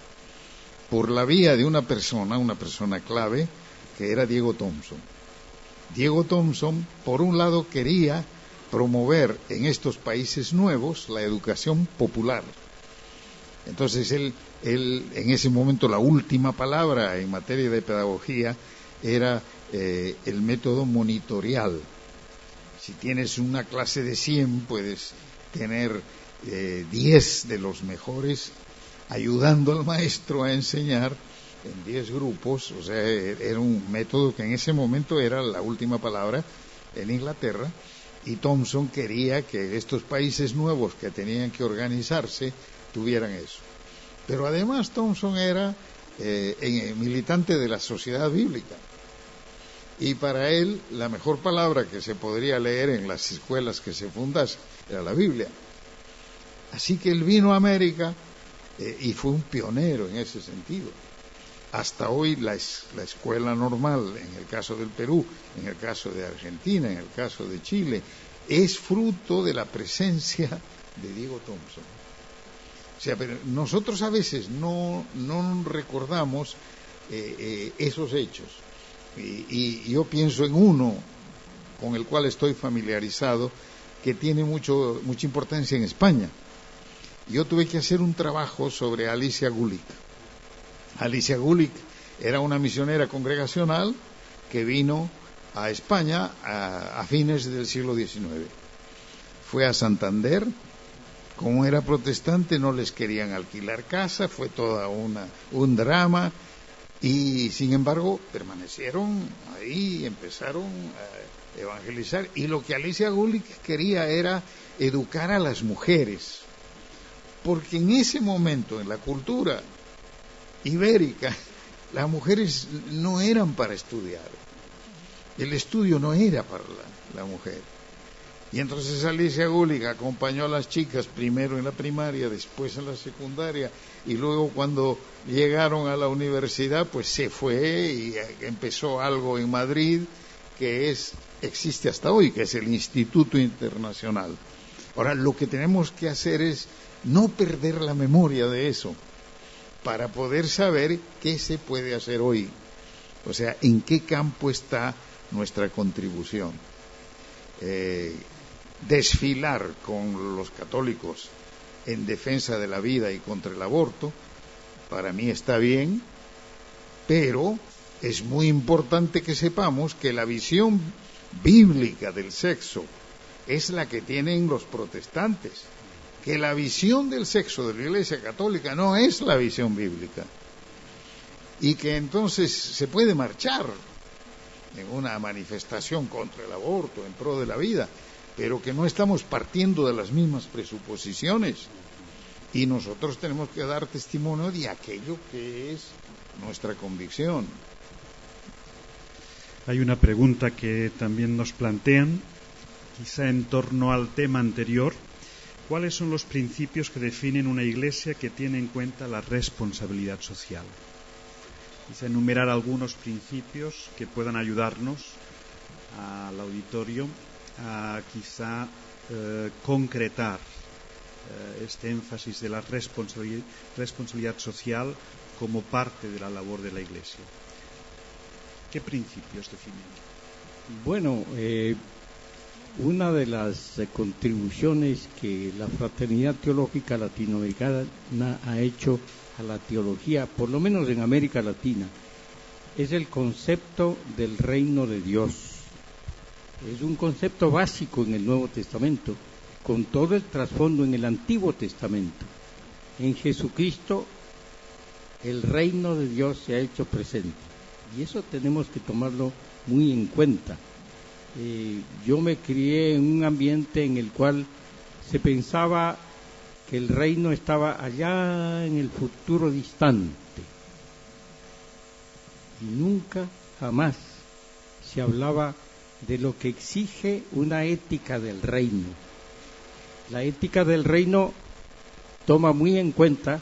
Speaker 3: por la vía de una persona clave, que era Diego Thompson. Diego Thompson, por un lado, quería promover en estos países nuevos la educación popular. Entonces él en ese momento, la última palabra en materia de pedagogía era el método monitorial. Si tienes una clase de 100, puedes tener 10 de los mejores ayudando al maestro a enseñar en 10 grupos. O sea, era un método que en ese momento era la última palabra en Inglaterra, y Thompson quería que estos países nuevos que tenían que organizarse tuvieran eso. Pero además Thompson era militante de la Sociedad Bíblica, y para él la mejor palabra que se podría leer en las escuelas que se fundasen era la Biblia. Así que él vino a América y fue un pionero en ese sentido. Hasta hoy la escuela normal, en el caso del Perú, en el caso de Argentina, en el caso de Chile, es fruto de la presencia de Diego Thompson. O sea, pero nosotros a veces no recordamos esos hechos. Y yo pienso en uno con el cual estoy familiarizado, que tiene mucha importancia en España. Yo tuve que hacer un trabajo sobre Alicia Gulick. Alicia Gulick era una misionera congregacional que vino a España a fines del siglo XIX. Fue a Santander. Como era protestante, no les querían alquilar casa, fue toda un drama, y sin embargo permanecieron ahí, empezaron a evangelizar, y lo que Alicia Gulick quería era educar a las mujeres, porque en ese momento, en la cultura ibérica, las mujeres no eran para estudiar, el estudio no era para la mujer. Y entonces Alicia Gulick acompañó a las chicas primero en la primaria, después en la secundaria, y luego cuando llegaron a la universidad, pues se fue y empezó algo en Madrid que existe hasta hoy, que es el Instituto Internacional. Ahora, lo que tenemos que hacer es no perder la memoria de eso, para poder saber qué se puede hacer hoy. O sea, en qué campo está nuestra contribución. Desfilar con los católicos en defensa de la vida y contra el aborto, para mí está bien, pero es muy importante que sepamos que la visión bíblica del sexo es la que tienen los protestantes, que la visión del sexo de la Iglesia Católica no es la visión bíblica, y que entonces se puede marchar en una manifestación contra el aborto, en pro de la vida, pero que no estamos partiendo de las mismas presuposiciones, y nosotros tenemos que dar testimonio de aquello que es nuestra convicción.
Speaker 1: Hay una pregunta que también nos plantean, quizá en torno al tema anterior. ¿Cuáles son los principios que definen una iglesia que tiene en cuenta la responsabilidad social? Quizá enumerar algunos principios que puedan ayudarnos al auditorio a quizá concretar este énfasis de la responsabilidad social como parte de la labor de la Iglesia. ¿Qué principios definen?
Speaker 4: Bueno, una de las contribuciones que la Fraternidad Teológica Latinoamericana ha hecho a la teología, por lo menos en América Latina, es el concepto del reino de Dios. Es un concepto básico en el Nuevo Testamento, con todo el trasfondo en el Antiguo Testamento. En Jesucristo el reino de Dios se ha hecho presente, y eso tenemos que tomarlo muy en cuenta. Yo me crié en un ambiente en el cual se pensaba que el reino estaba allá en el futuro distante, y nunca, jamás se hablaba de lo que exige una ética del reino. La ética del reino toma muy en cuenta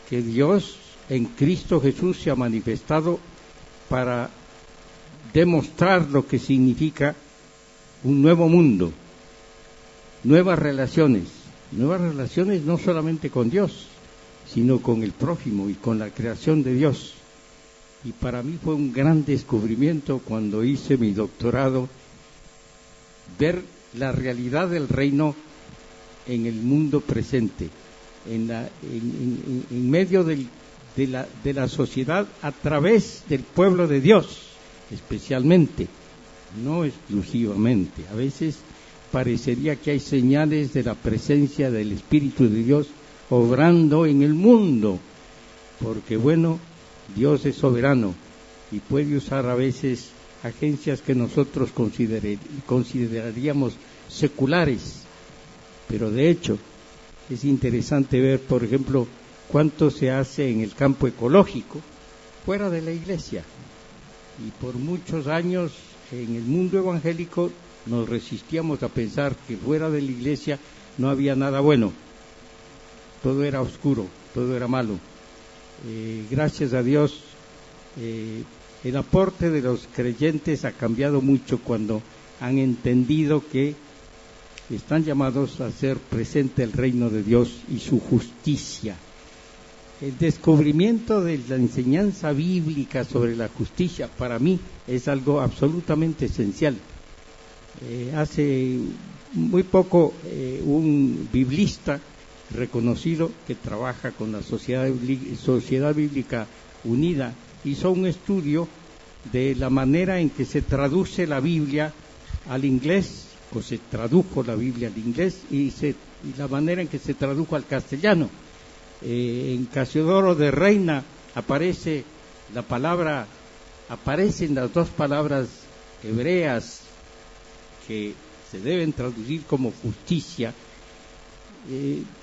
Speaker 4: que Dios en Cristo Jesús se ha manifestado para demostrar lo que significa un nuevo mundo, nuevas relaciones no solamente con Dios, sino con el prójimo y con la creación de Dios. Y para mí fue un gran descubrimiento cuando hice mi doctorado, ver la realidad del reino en el mundo presente, en medio de la sociedad, a través del pueblo de Dios, especialmente, no exclusivamente. A veces parecería que hay señales de la presencia del Espíritu de Dios obrando en el mundo, porque bueno, Dios es soberano y puede usar a veces agencias que nosotros consideraríamos seculares, pero de hecho es interesante ver, por ejemplo, cuánto se hace en el campo ecológico fuera de la iglesia. Y por muchos años en el mundo evangélico nos resistíamos a pensar que fuera de la iglesia no había nada bueno, todo era oscuro, todo era malo. Gracias a Dios, el aporte de los creyentes ha cambiado mucho cuando han entendido que están llamados a hacer presente el reino de Dios y su justicia. El descubrimiento de la enseñanza bíblica sobre la justicia para mí es algo absolutamente esencial. Hace muy poco un biblista reconocido que trabaja con la Sociedad Bíblica Unida hizo un estudio de la manera en que se traduce la Biblia al inglés, o se tradujo la Biblia al inglés, y la manera en que se tradujo al castellano. En Casiodoro de Reina aparecen las dos palabras hebreas que se deben traducir como justicia,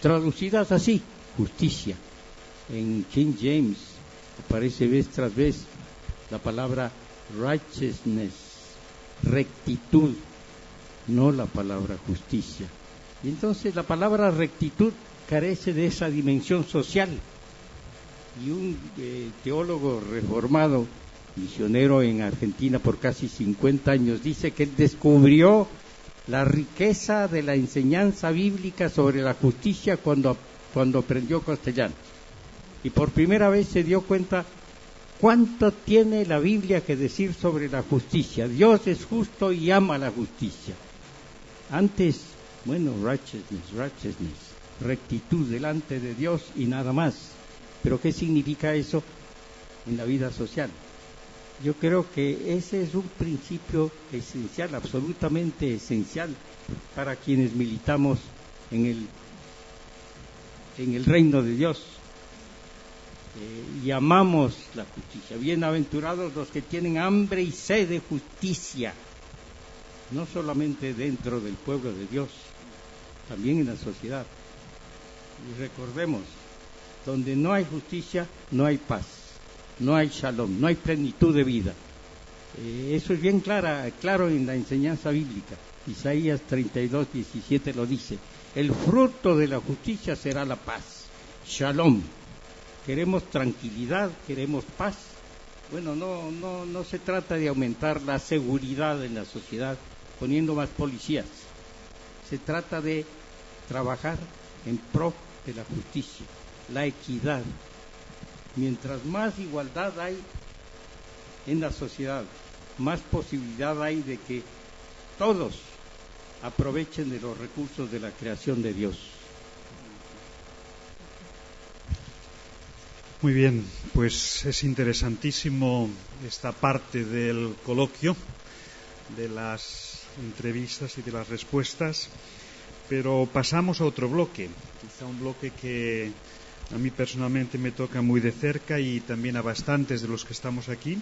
Speaker 4: traducidas así, justicia. En King James aparece vez tras vez la palabra righteousness, rectitud, no la palabra justicia. Y entonces la palabra rectitud carece de esa dimensión social. Y un teólogo reformado, misionero en Argentina por casi 50 años, dice que él descubrió la riqueza de la enseñanza bíblica sobre la justicia cuando aprendió castellano. Y por primera vez se dio cuenta cuánto tiene la Biblia que decir sobre la justicia. Dios es justo y ama la justicia. Antes, bueno, righteousness, rectitud delante de Dios y nada más. Pero ¿qué significa eso en la vida social? Yo creo que ese es un principio esencial, absolutamente esencial para quienes militamos en el reino de Dios. Y amamos la justicia. Bienaventurados los que tienen hambre y sed de justicia, no solamente dentro del pueblo de Dios, también en la sociedad. Y recordemos, donde no hay justicia, no hay paz, no hay shalom, no hay plenitud de vida. Eso es bien claro en la enseñanza bíblica. Isaías 32:17 lo dice. El fruto de la justicia será la paz, shalom. Queremos tranquilidad, queremos paz. Bueno, no se trata de aumentar la seguridad en la sociedad poniendo más policías. Se trata de trabajar en pro de la justicia, la equidad. Mientras más igualdad hay en la sociedad, más posibilidad hay de que todos aprovechen de los recursos de la creación de Dios.
Speaker 1: Muy bien, pues es interesantísimo esta parte del coloquio, de las entrevistas y de las respuestas, pero pasamos a otro bloque, quizá un bloque que a mí personalmente me toca muy de cerca y también a bastantes de los que estamos aquí.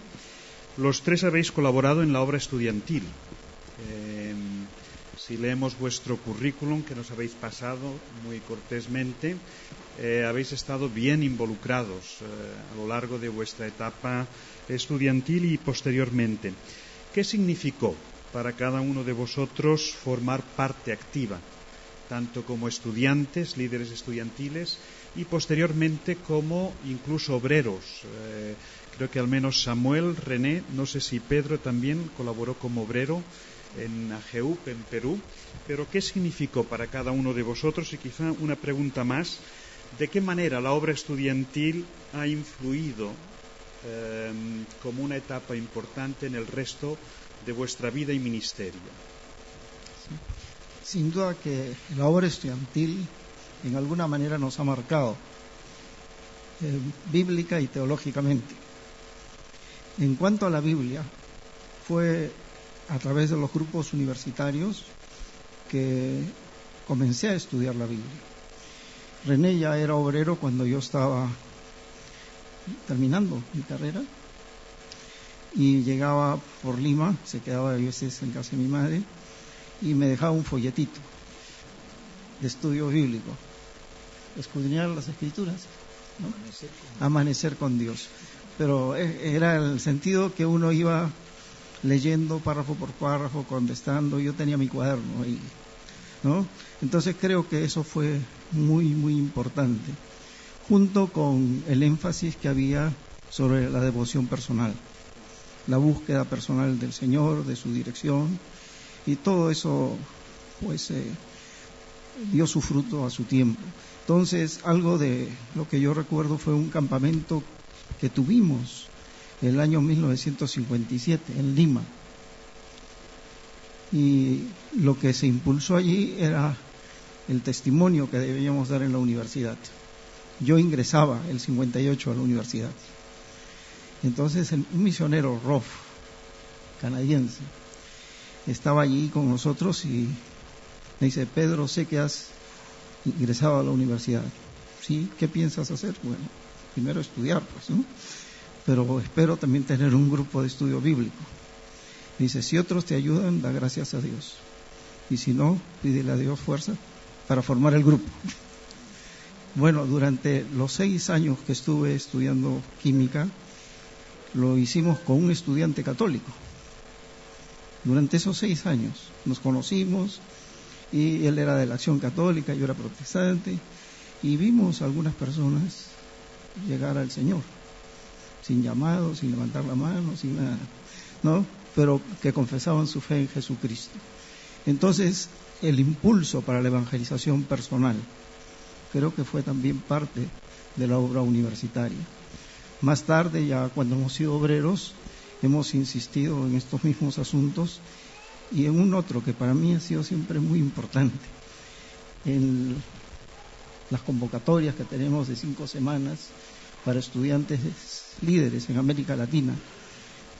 Speaker 1: Los tres habéis colaborado en la obra estudiantil. Si leemos vuestro currículum que nos habéis pasado muy cortésmente, habéis estado bien involucrados a lo largo de vuestra etapa estudiantil y posteriormente. ¿Qué significó para cada uno de vosotros formar parte activa, tanto como estudiantes, líderes estudiantiles, y posteriormente como incluso obreros? Creo que al menos Samuel, René, no sé si Pedro también colaboró como obrero en AGEUP, en Perú. Pero ¿qué significó para cada uno de vosotros? Y quizá una pregunta más, ¿De qué manera la obra estudiantil ha influido como una etapa importante en el resto de vuestra vida y ministerio?
Speaker 5: Sin duda que la obra estudiantil en alguna manera nos ha marcado, bíblica y teológicamente. En cuanto a la Biblia, fue a través de los grupos universitarios que comencé a estudiar la Biblia. René ya era obrero cuando yo estaba terminando mi carrera y llegaba por Lima, se quedaba a veces en casa de mi madre y me dejaba un folletito de estudio bíblico, escudriñar las escrituras, ¿no? Amanecer con Dios. Pero era el sentido que uno iba leyendo párrafo por párrafo, contestando. Yo tenía mi cuaderno ahí, ¿no? Entonces creo que eso fue muy, muy importante, junto con el énfasis que había sobre la devoción personal, la búsqueda personal del Señor, de su dirección, y todo eso pues dio su fruto a su tiempo. Entonces, algo de lo que yo recuerdo fue un campamento que tuvimos el año 1957 en Lima, y lo que se impulsó allí era el testimonio que debíamos dar en la universidad. Yo ingresaba el 58 a la universidad. Entonces un misionero, Rolf, canadiense, estaba allí con nosotros y me dice: Pedro, sé que has ingresado a la universidad. ¿Sí? ¿Qué piensas hacer? Bueno, primero estudiar, pues, ¿no? Pero espero también tener un grupo de estudio bíblico. Dice: si otros te ayudan, da gracias a Dios. Y si no, pídele a Dios fuerza para formar el grupo. Bueno, durante los 6 años que estuve estudiando química, lo hicimos con un estudiante católico. Durante esos 6 años nos conocimos, y él era de la Acción Católica, yo era protestante, y vimos a algunas personas llegar al Señor, sin llamado, sin levantar la mano, sin nada, ¿no? Pero que confesaban su fe en Jesucristo. Entonces, el impulso para la evangelización personal creo que fue también parte de la obra universitaria. Más tarde, ya cuando hemos sido obreros, hemos insistido en estos mismos asuntos, y en un otro que para mí ha sido siempre muy importante. En las convocatorias que tenemos de 5 semanas para estudiantes líderes en América Latina,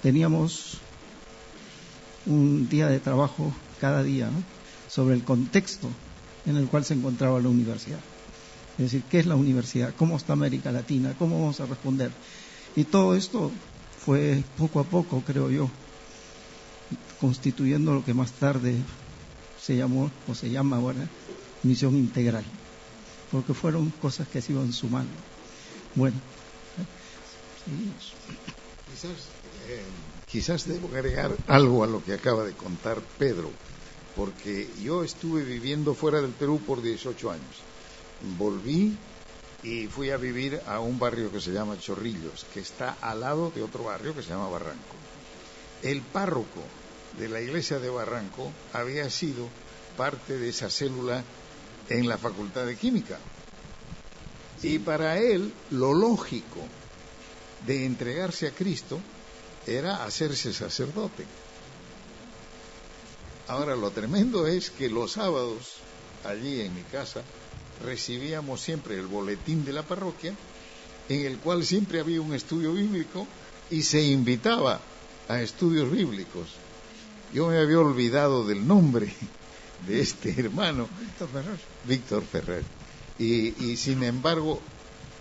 Speaker 5: teníamos un día de trabajo cada día, ¿no?, sobre el contexto en el cual se encontraba la universidad. Es decir, ¿qué es la universidad? ¿Cómo está América Latina? ¿Cómo vamos a responder? Y todo esto fue poco a poco, creo yo, constituyendo lo que más tarde se llamó, o se llama ahora, misión integral, porque fueron cosas que se iban sumando. Bueno, seguimos.
Speaker 3: Quizás debo agregar algo a lo que acaba de contar Pedro, porque yo estuve viviendo fuera del Perú por 18 años. Volví y fui a vivir a un barrio que se llama Chorrillos, que está al lado de otro barrio que se llama Barranco. El párroco de la iglesia de Barranco había sido parte de esa célula en la Facultad de Química. Y para él, lo lógico de entregarse a Cristo era hacerse sacerdote. Ahora, lo tremendo es que los sábados, allí en mi casa, recibíamos siempre el boletín de la parroquia, en el cual siempre había un estudio bíblico y se invitaba a estudios bíblicos. Yo me había olvidado del nombre de este hermano, Víctor Ferrer. Y sin embargo,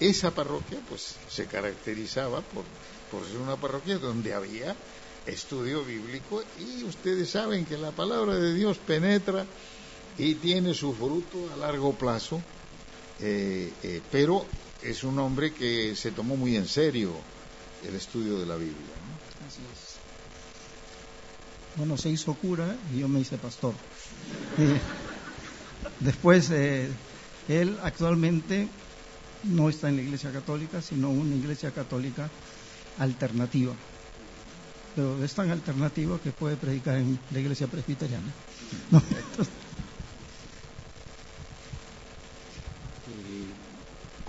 Speaker 3: esa parroquia pues se caracterizaba por ser una parroquia donde había estudio bíblico, y ustedes saben que la palabra de Dios penetra y tiene su fruto a largo plazo, pero es un hombre que se tomó muy en serio el estudio de la Biblia, ¿no?
Speaker 5: Así es. Bueno, se hizo cura y yo me hice pastor. Después, él actualmente no está en la Iglesia Católica, sino una Iglesia Católica alternativa. Pero es tan alternativa que puede predicar en la Iglesia Presbiteriana, ¿no?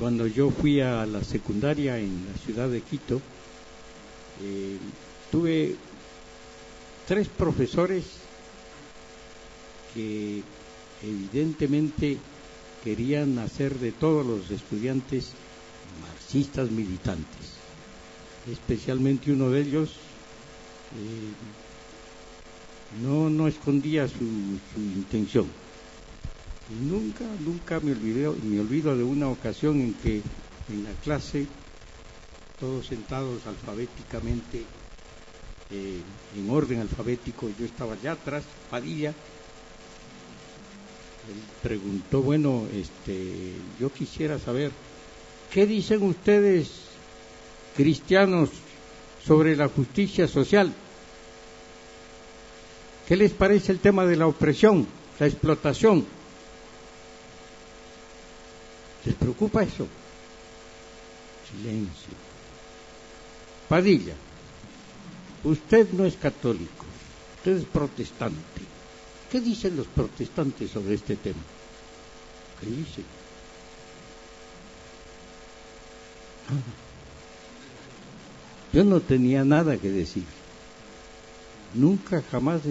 Speaker 4: Cuando yo fui a la secundaria en la ciudad de Quito, tuve 3 profesores que evidentemente querían hacer de todos los estudiantes marxistas militantes. Especialmente uno de ellos no escondía su intención. Y nunca me olvido de una ocasión en que en la clase, todos sentados alfabéticamente, en orden alfabético, yo estaba allá atrás, Padilla. Él preguntó, bueno, yo quisiera saber, ¿qué dicen ustedes, cristianos, sobre la justicia social? ¿Qué les parece el tema de la opresión, la explotación? ¿Les preocupa eso? Silencio. Padilla, usted no es católico, usted es protestante. ¿Qué dicen los protestantes sobre este tema? ¿Qué dicen? Yo no tenía nada que decir. Nunca jamás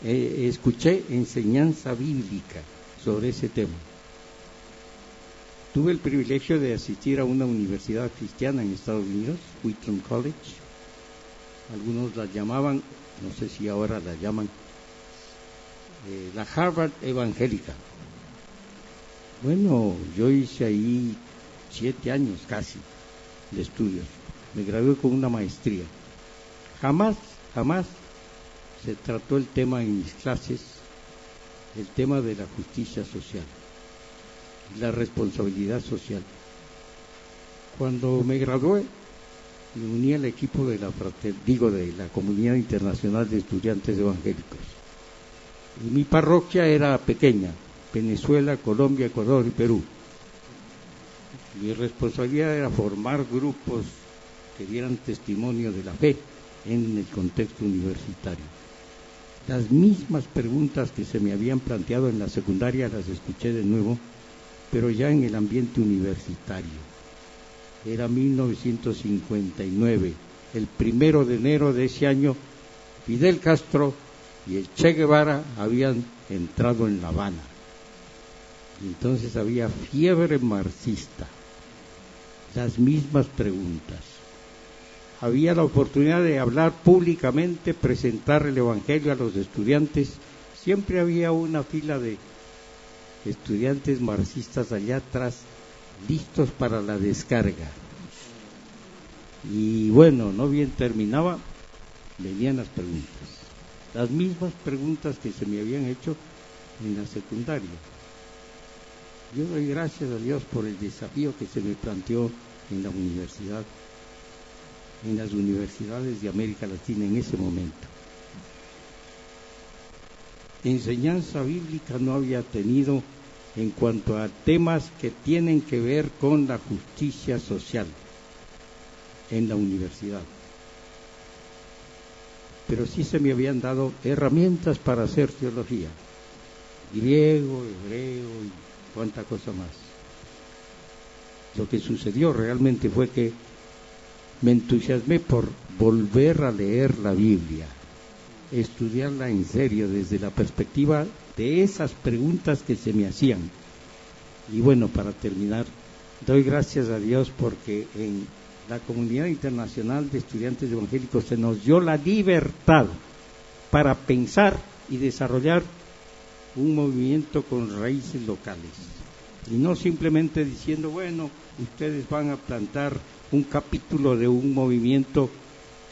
Speaker 4: escuché enseñanza bíblica sobre ese tema. Tuve el privilegio de asistir a una universidad cristiana en Estados Unidos, Wheaton College. Algunos la llamaban, no sé si ahora la llaman, la Harvard Evangélica. Bueno, yo hice ahí 7 años casi de estudios. Me gradué con una maestría. Jamás se trató el tema en mis clases, el tema de la justicia social, la responsabilidad social. Cuando me gradué, me uní al equipo de la Comunidad Internacional de Estudiantes Evangélicos. Y mi parroquia era pequeña, Venezuela, Colombia, Ecuador y Perú. Mi responsabilidad era formar grupos que dieran testimonio de la fe en el contexto universitario. Las mismas preguntas que se me habían planteado en la secundaria las escuché de nuevo, pero ya en el ambiente universitario. Era 1959, el 1 de enero de ese año, Fidel Castro y el Che Guevara habían entrado en La Habana. Y entonces había fiebre marxista. Las mismas preguntas. Había la oportunidad de hablar públicamente, presentar el Evangelio a los estudiantes. Siempre había una fila de estudiantes marxistas allá atrás, listos para la descarga. Y bueno, no bien terminaba, venían las preguntas. Las mismas preguntas que se me habían hecho en la secundaria. Yo doy gracias a Dios por el desafío que se me planteó en la universidad, en las universidades de América Latina en ese momento. Enseñanza bíblica no había tenido en cuanto a temas que tienen que ver con la justicia social en la universidad. Pero sí se me habían dado herramientas para hacer teología, griego, hebreo y cuánta cosa más. Lo que sucedió realmente fue que me entusiasmé por volver a leer la Biblia, estudiarla en serio desde la perspectiva de esas preguntas que se me hacían. Y bueno, para terminar, doy gracias a Dios porque en la Comunidad Internacional de Estudiantes Evangélicos se nos dio la libertad para pensar y desarrollar un movimiento con raíces locales. Y no simplemente diciendo, bueno, ustedes van a plantar un capítulo de un movimiento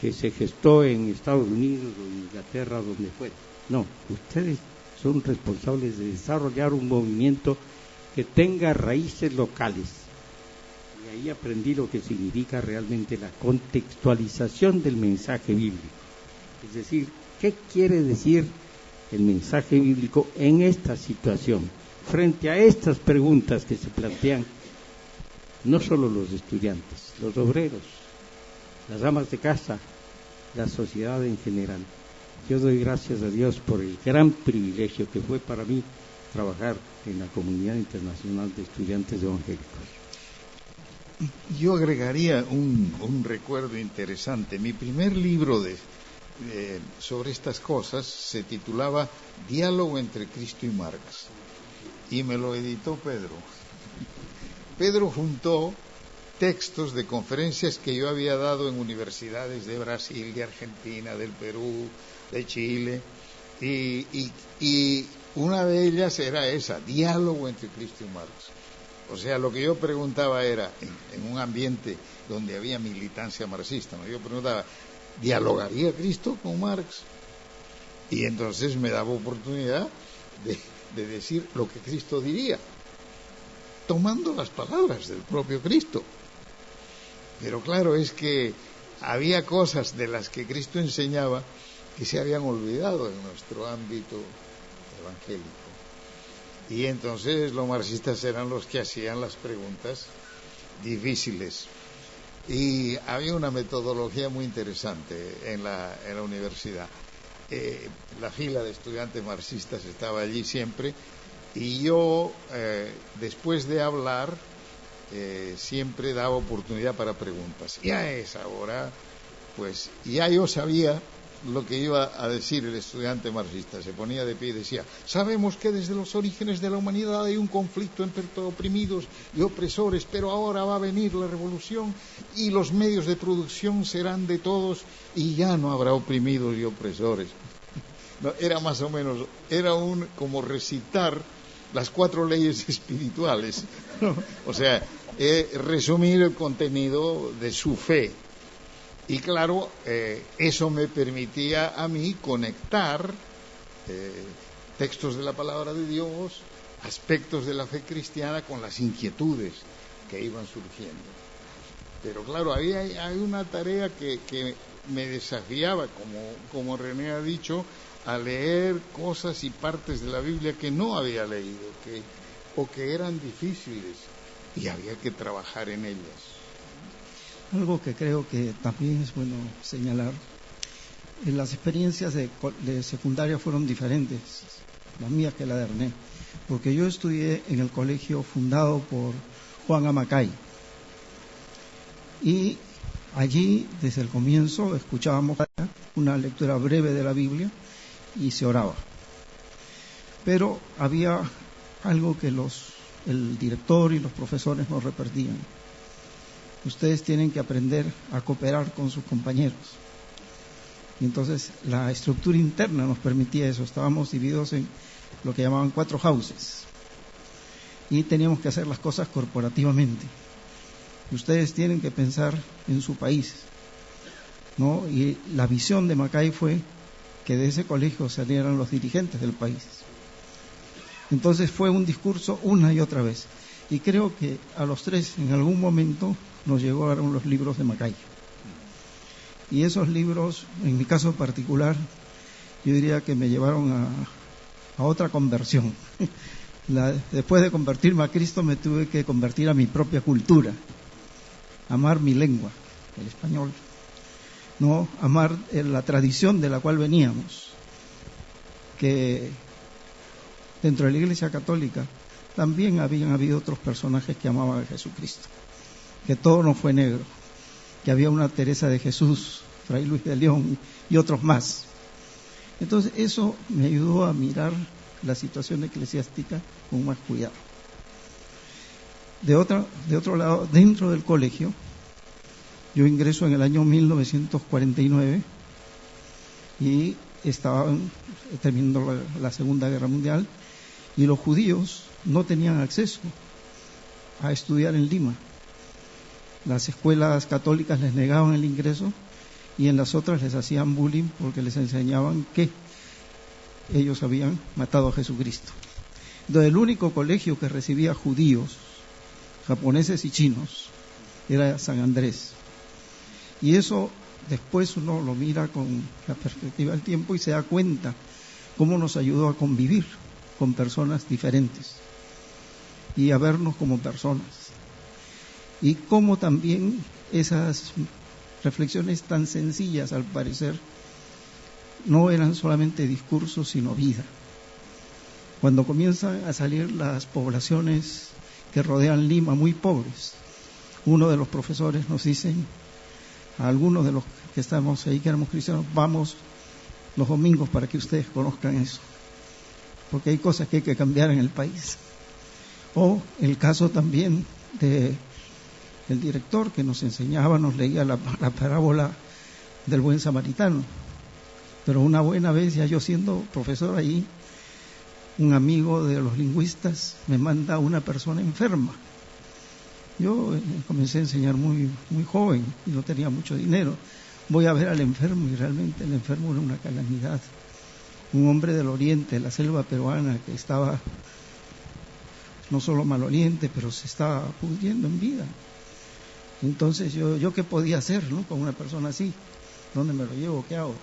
Speaker 4: que se gestó en Estados Unidos o en Inglaterra, donde fuera. No, ustedes son responsables de desarrollar un movimiento que tenga raíces locales. Y ahí aprendí lo que significa realmente la contextualización del mensaje bíblico. Es decir, ¿qué quiere decir el mensaje bíblico en esta situación? Frente a estas preguntas que se plantean, no solo los estudiantes, los obreros, las amas de casa, la sociedad en general. Yo doy gracias a Dios por el gran privilegio que fue para mí trabajar en la Comunidad Internacional de Estudiantes Evangélicos.
Speaker 3: Yo agregaría un recuerdo interesante. Mi primer libro sobre estas cosas se titulaba Diálogo entre Cristo y Marx, y me lo editó Pedro. Pedro juntó textos de conferencias que yo había dado en universidades de Brasil, de Argentina, del Perú, de Chile, y una de ellas era esa, Diálogo entre Cristo y Marx. O sea, lo que yo preguntaba era, en un ambiente donde había militancia marxista, ¿no? Yo preguntaba, ¿dialogaría Cristo con Marx? Y entonces me daba oportunidad de decir lo que Cristo diría, tomando las palabras del propio Cristo. Pero claro, es que había cosas de las que Cristo enseñaba que se habían olvidado en nuestro ámbito evangélico. Y entonces los marxistas eran los que hacían las preguntas difíciles. Y había una metodología muy interesante en la universidad. La fila de estudiantes marxistas estaba allí siempre, y yo, después de hablar, siempre daba oportunidad para preguntas. Y a esa hora, pues, ya yo sabía lo que iba a decir el estudiante marxista. Se ponía de pie y decía: sabemos que desde los orígenes de la humanidad hay un conflicto entre oprimidos y opresores, pero ahora va a venir la revolución y los medios de producción serán de todos y ya no habrá oprimidos y opresores. No, era más o menos, era como recitar las 4 leyes espirituales, ¿no? O sea, resumir el contenido de su fe. Y claro, eso me permitía a mí conectar textos de la palabra de Dios, aspectos de la fe cristiana con las inquietudes que iban surgiendo. Pero claro, hay una tarea que me desafiaba, como René ha dicho, a leer cosas y partes de la Biblia que no había leído, o que eran difíciles, y había que trabajar en ellas.
Speaker 5: Algo que creo que también es bueno señalar, las experiencias de secundaria fueron diferentes, las mías que la de René, porque yo estudié en el colegio fundado por Juan Amacay, y allí desde el comienzo escuchábamos una lectura breve de la Biblia y se oraba. Pero había algo que el director y los profesores nos repartían: ustedes tienen que aprender a cooperar con sus compañeros. Y entonces la estructura interna nos permitía eso. Estábamos divididos en lo que llamaban 4 houses y teníamos que hacer las cosas corporativamente. Ustedes tienen que pensar en su país, ¿no? Y la visión de Macay fue que de ese colegio salieran los dirigentes del país. Entonces fue un discurso una y otra vez. Y creo que a los 3 en algún momento nos llegaron los libros de Macay. Y esos libros, en mi caso particular, yo diría que me llevaron a otra conversión. Después de convertirme a Cristo, me tuve que convertir a mi propia cultura, amar mi lengua, el español, no amar la tradición de la cual veníamos, que dentro de la Iglesia Católica también habían habido otros personajes que amaban a Jesucristo, que todo no fue negro, que había una Teresa de Jesús, Fray Luis de León y otros más. Entonces eso me ayudó a mirar la situación eclesiástica con más cuidado. De otro lado, dentro del colegio, yo ingreso en el año 1949 y estaba terminando la Segunda Guerra Mundial, y los judíos no tenían acceso a estudiar en Lima. Las escuelas católicas les negaban el ingreso y en las otras les hacían bullying porque les enseñaban que ellos habían matado a Jesucristo. Entonces el único colegio que recibía judíos, japoneses y chinos era San Andrés. Y eso después uno lo mira con la perspectiva del tiempo y se da cuenta cómo nos ayudó a convivir con personas diferentes y a vernos como personas. Y cómo también esas reflexiones tan sencillas, al parecer, no eran solamente discursos, sino vida. Cuando comienzan a salir las poblaciones que rodean Lima, muy pobres, uno de los profesores nos dice, a algunos de los que estamos ahí, que éramos cristianos, vamos los domingos para que ustedes conozcan eso, porque hay cosas que hay que cambiar en el país. O el caso también de el director que nos enseñaba, nos leía la parábola del buen samaritano. Pero una buena vez, ya yo siendo profesor ahí, un amigo de los lingüistas me manda a una persona enferma. Yo comencé a enseñar muy joven y no tenía mucho dinero. Voy a ver al enfermo y realmente el enfermo era una calamidad. Un hombre del oriente, de la selva peruana, que estaba no solo maloliente, pero se estaba pudriendo en vida. Entonces yo qué podía hacer, ¿no?, con una persona así. ¿Dónde me lo llevo? ¿Qué hago?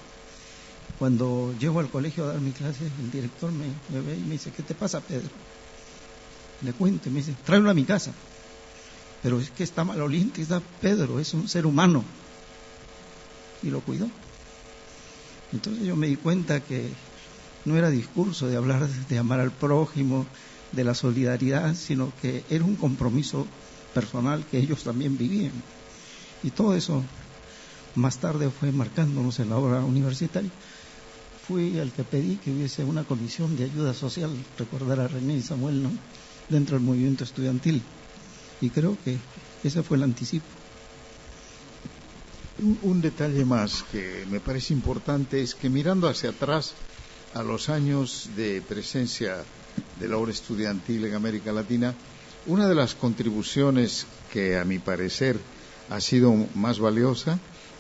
Speaker 5: Cuando llego al colegio a dar mi clase, el director me ve y me dice, ¿qué te pasa, Pedro? Le cuento y me dice, tráelo a mi casa. Pero es que está maloliente, está Pedro, es un ser humano. Y lo cuidó. Entonces yo me di cuenta que no era discurso de hablar de amar al prójimo, de la solidaridad, sino que era un compromiso personal que ellos también vivían. Y todo eso más tarde fue marcándonos en la obra universitaria. Fui el que pedí que hubiese una comisión de ayuda social, recordar a René y Samuel, ¿no?, dentro del movimiento estudiantil. Y creo que ese fue el anticipo.
Speaker 3: Un detalle más que me parece importante es que mirando hacia atrás a los años de presencia de la obra estudiantil en América Latina, una de las contribuciones que a mi parecer ha sido más valiosa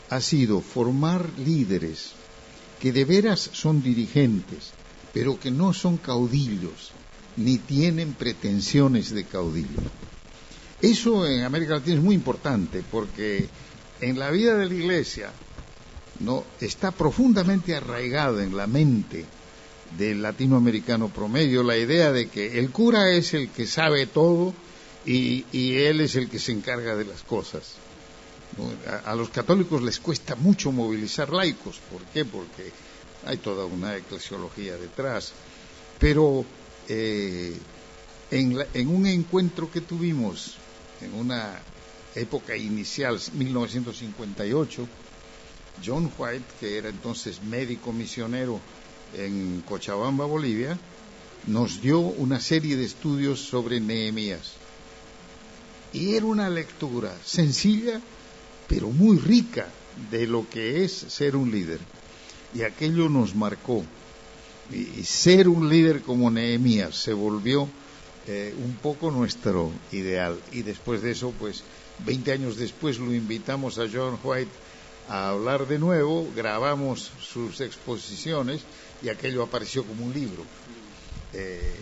Speaker 3: ha sido formar líderes que de veras son dirigentes, pero que no son caudillos, ni tienen pretensiones de caudillo. Eso en América Latina es muy importante, porque en la vida de la Iglesia no está profundamente arraigado en la mente del latinoamericano promedio la idea de que el cura es el que sabe todo y él es el que se encarga de las cosas. A los católicos les cuesta mucho movilizar laicos. ¿Por qué? Porque hay toda una eclesiología detrás. Pero en un encuentro que tuvimos en una época inicial, 1958, John White, que era entonces médico misionero en Cochabamba, Bolivia, nos dio una serie de estudios sobre Nehemías. Y era una lectura sencilla, pero muy rica de lo que es ser un líder. Y aquello nos marcó. Y ser un líder como Nehemías se volvió un poco nuestro ideal. Y después de eso, pues 20 años después lo invitamos a John White a hablar de nuevo, grabamos sus exposiciones y aquello apareció como un libro.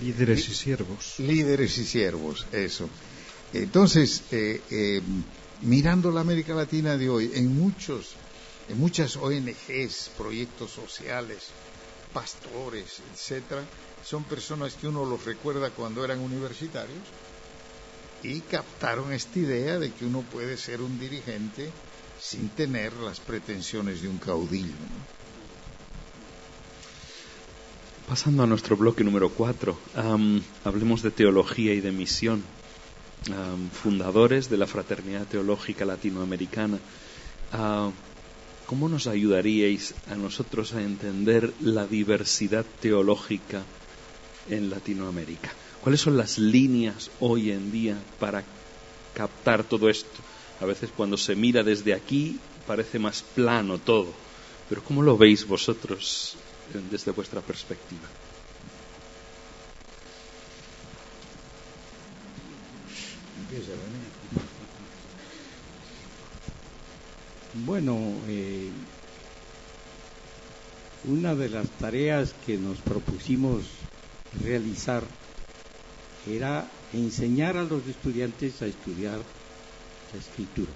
Speaker 1: Líderes y siervos.
Speaker 3: Líderes y siervos, eso. Entonces, mirando la América Latina de hoy, en muchas ONGs, proyectos sociales, pastores, etcétera, son personas que uno los recuerda cuando eran universitarios y captaron esta idea de que uno puede ser un dirigente sin tener las pretensiones de un caudillo, ¿no?
Speaker 2: Pasando a nuestro bloque número 4, hablemos de teología y de misión. Fundadores de la Fraternidad Teológica Latinoamericana, ¿cómo nos ayudaríais a nosotros a entender la diversidad teológica en Latinoamérica? ¿Cuáles son las líneas hoy en día para captar todo esto? A veces cuando se mira desde aquí parece más plano todo, pero ¿cómo lo veis vosotros desde vuestra perspectiva?
Speaker 4: Bueno, una de las tareas que nos propusimos realizar era enseñar a los estudiantes a estudiar la escritura.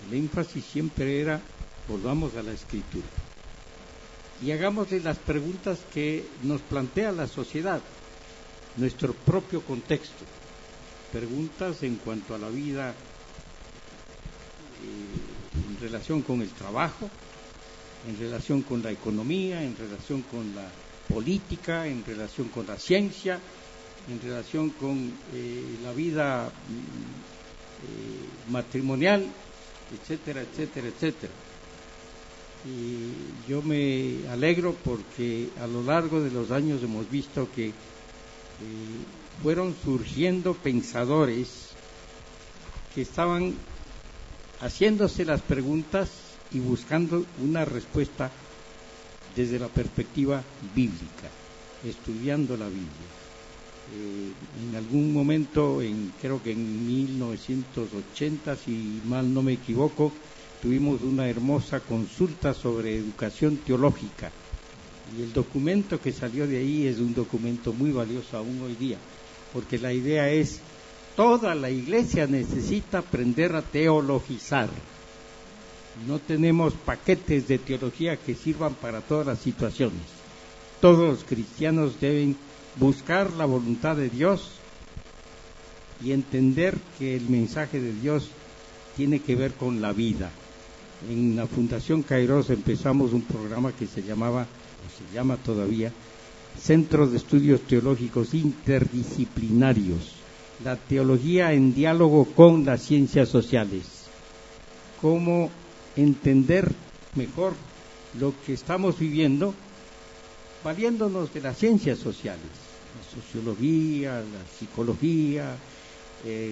Speaker 4: El énfasis siempre era: volvamos a la escritura y hagámosle las preguntas que nos plantea la sociedad, nuestro propio contexto, preguntas en cuanto a la vida, en relación con el trabajo, en relación con la economía, en relación con la política, en relación con la ciencia, en relación con la vida matrimonial, etcétera, etcétera, etcétera. Y yo me alegro porque a lo largo de los años hemos visto que fueron surgiendo pensadores que estaban haciéndose las preguntas y buscando una respuesta desde la perspectiva bíblica, estudiando la Biblia. En algún momento, creo que en 1980, si mal no me equivoco, tuvimos una hermosa consulta sobre educación teológica, y el documento que salió de ahí es un documento muy valioso aún hoy día, porque la idea es: toda la iglesia necesita aprender a teologizar. No tenemos paquetes de teología que sirvan para todas las situaciones. Todos los cristianos deben buscar la voluntad de Dios y entender que el mensaje de Dios tiene que ver con la vida. En la Fundación Kairos empezamos un programa que se llamaba, o se llama todavía, Centro de Estudios Teológicos Interdisciplinarios. La teología en diálogo con las ciencias sociales. Cómo entender mejor lo que estamos viviendo valiéndonos de las ciencias sociales, la sociología, la psicología,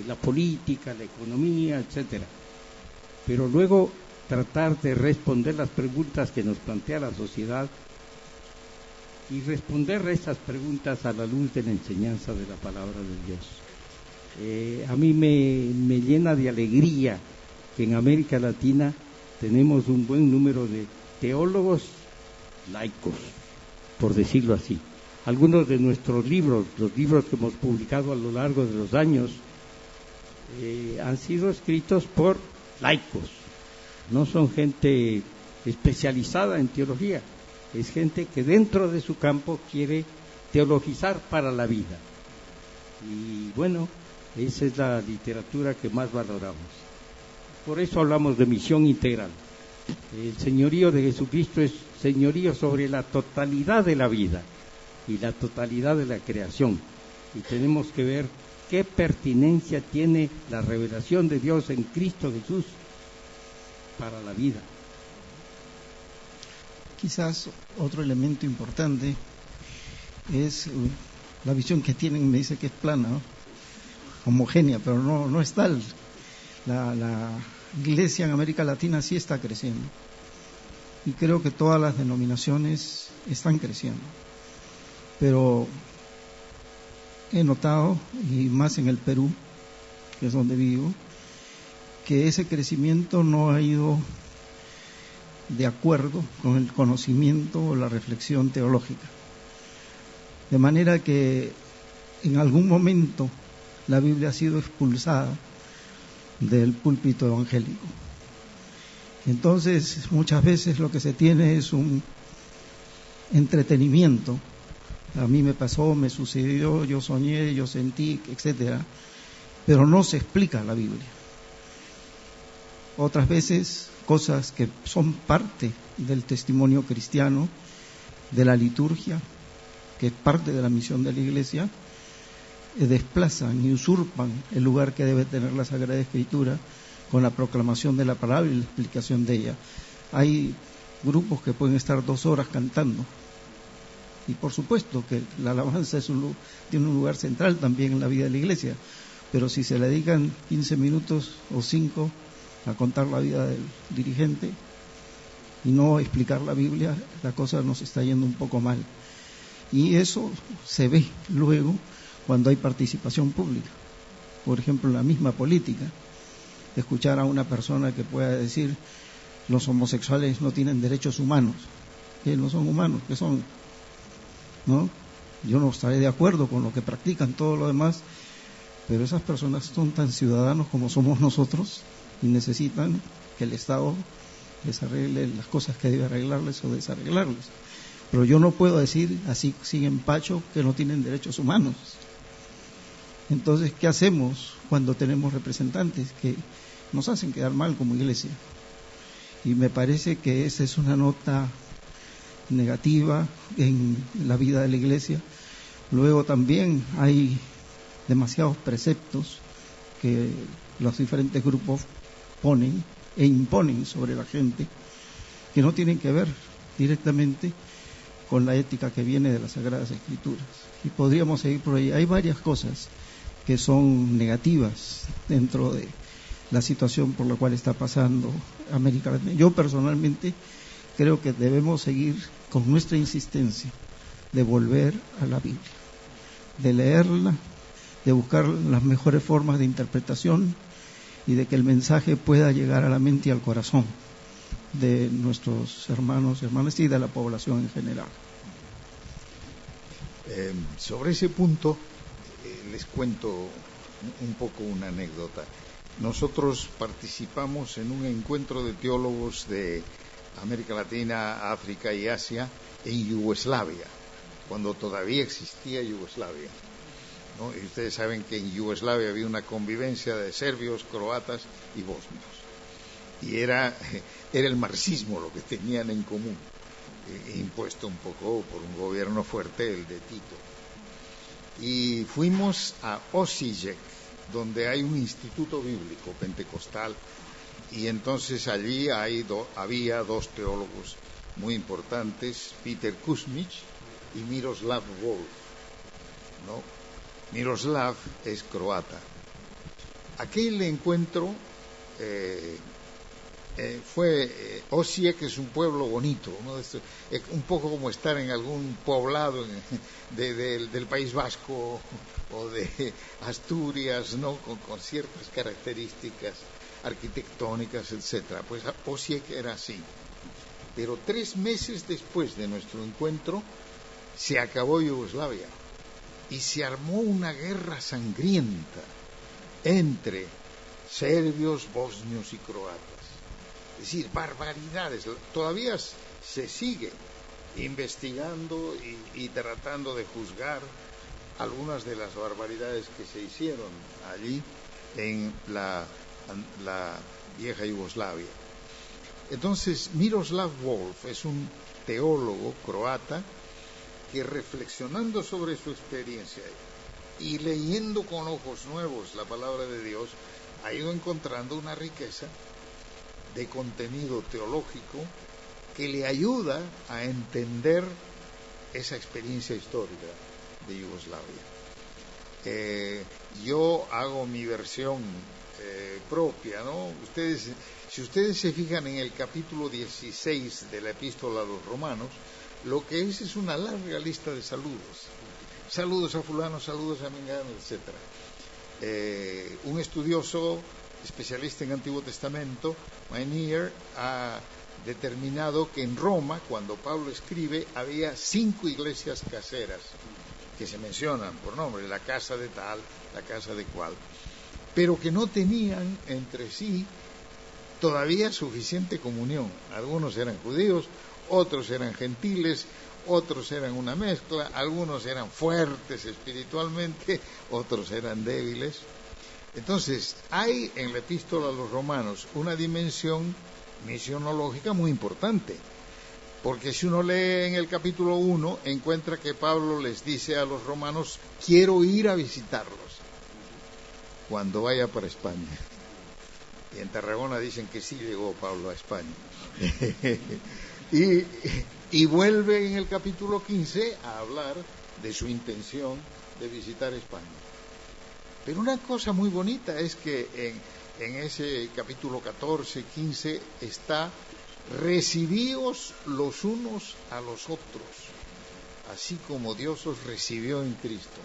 Speaker 4: la política, la economía, etcétera. Pero luego tratar de responder las preguntas que nos plantea la sociedad y responder a esas preguntas a la luz de la enseñanza de la palabra de Dios. A mí me llena de alegría que en América Latina tenemos un buen número de teólogos laicos, por decirlo así. Algunos de nuestros libros, los libros que hemos publicado a lo largo de los años, han sido escritos por laicos. No son gente especializada en teología, es gente que dentro de su campo quiere teologizar para la vida. Y bueno, esa es la literatura que más valoramos. Por eso hablamos de misión integral. El señorío de Jesucristo es señorío sobre la totalidad de la vida y la totalidad de la creación. Y tenemos que ver qué pertinencia tiene la revelación de Dios en Cristo Jesús para la vida.
Speaker 5: Quizás otro elemento importante es la visión que tienen, me dice que es plana, ¿no? Homogénea, pero no es tal. La iglesia en América Latina sí está creciendo y creo que todas las denominaciones están creciendo, pero he notado, y más en el Perú, que es donde vivo, que ese crecimiento no ha ido de acuerdo con el conocimiento o la reflexión teológica, de manera que en algún momento la Biblia ha sido expulsada del púlpito evangélico. Entonces, muchas veces lo que se tiene es un entretenimiento. A mí me pasó, me sucedió, yo soñé, yo sentí, etcétera, pero no se explica la Biblia. Otras veces, cosas que son parte del testimonio cristiano, de la liturgia, que es parte de la misión de la Iglesia, desplazan y usurpan el lugar que debe tener la Sagrada Escritura con la proclamación de la palabra y la explicación de ella. Hay grupos que pueden estar 2 horas cantando, y por supuesto que la alabanza tiene un lugar central también en la vida de la Iglesia, pero si se le dedican 15 minutos o 5 a contar la vida del dirigente y no explicar la Biblia, la cosa nos está yendo un poco mal. Y eso se ve luego cuando hay participación pública. Por ejemplo, en la misma política, escuchar a una persona que pueda decir: los homosexuales no tienen derechos humanos. ¿Qué no son humanos? ¿Qué son? ¿No? Yo no estaré de acuerdo con lo que practican, todo lo demás, pero esas personas son tan ciudadanos como somos nosotros y necesitan que el Estado les arregle las cosas que debe arreglarles o desarreglarles. Pero yo no puedo decir así sin empacho que no tienen derechos humanos. Entonces, ¿qué hacemos cuando tenemos representantes que nos hacen quedar mal como iglesia? Y me parece que esa es una nota negativa en la vida de la iglesia, Luego también hay demasiados preceptos que los diferentes grupos ponen e imponen sobre la gente, que no tienen que ver directamente con la ética que viene de las Sagradas Escrituras. Y podríamos seguir por ahí. Hay varias cosas que son negativas dentro de la situación por la cual está pasando América Latina. Yo personalmente creo que debemos seguir con nuestra insistencia de volver a la Biblia, de leerla, de buscar las mejores formas de interpretación y de que el mensaje pueda llegar a la mente y al corazón de nuestros hermanos y hermanas y de la población en general.
Speaker 3: Sobre ese punto les cuento un poco una anécdota. Nosotros participamos en un encuentro de teólogos de América Latina, África y Asia en Yugoslavia, cuando todavía existía Yugoslavia, ¿no? Y ustedes saben que en Yugoslavia había una convivencia de serbios, croatas y bosnios. Y era el marxismo lo que tenían en común, impuesto un poco por un gobierno fuerte, el de Tito. Y fuimos a Osijek, donde hay un instituto bíblico pentecostal, y entonces allí había dos teólogos muy importantes, Peter Kuzmic y Miroslav Volf, ¿no? Miroslav es croata. Aquel encuentro fue Osijek, que es un pueblo bonito, ¿no? Un poco como estar en algún poblado del País Vasco o de Asturias, ¿no? Con ciertas características arquitectónicas, etcétera. Pues Osijek era así. Pero 3 meses después de nuestro encuentro se acabó Yugoslavia y se armó una guerra sangrienta entre serbios, bosnios y croatas. Es decir, barbaridades. Todavía se sigue investigando y tratando de juzgar algunas de las barbaridades que se hicieron allí en la vieja Yugoslavia. Entonces, Miroslav Volf es un teólogo croata que, reflexionando sobre su experiencia y leyendo con ojos nuevos la palabra de Dios, ha ido encontrando una riqueza de contenido teológico que le ayuda a entender esa experiencia histórica de Yugoslavia. Yo hago mi versión propia, ¿no? Si ustedes se fijan en el capítulo 16 de la Epístola a los Romanos, lo que es una larga lista de saludos. Saludos a fulano, saludos a mengano, etcétera. Un estudioso especialista en Antiguo Testamento, Meinier, ha determinado que en Roma, cuando Pablo escribe, había 5 iglesias caseras que se mencionan por nombre, la casa de tal, la casa de cual, pero que no tenían entre sí todavía suficiente comunión. Algunos eran judíos, otros eran gentiles, otros eran una mezcla, algunos eran fuertes espiritualmente, otros eran débiles. Entonces, hay en la Epístola a los Romanos una dimensión misionológica muy importante, porque si uno lee en el capítulo 1, encuentra que Pablo les dice a los romanos: quiero ir a visitarlos cuando vaya para España. Y en Tarragona dicen que sí llegó Pablo a España. y vuelve en el capítulo 15 a hablar de su intención de visitar España. Pero una cosa muy bonita es que en ese capítulo 14, 15 está: recibíos los unos a los otros, así como Dios os recibió en Cristo.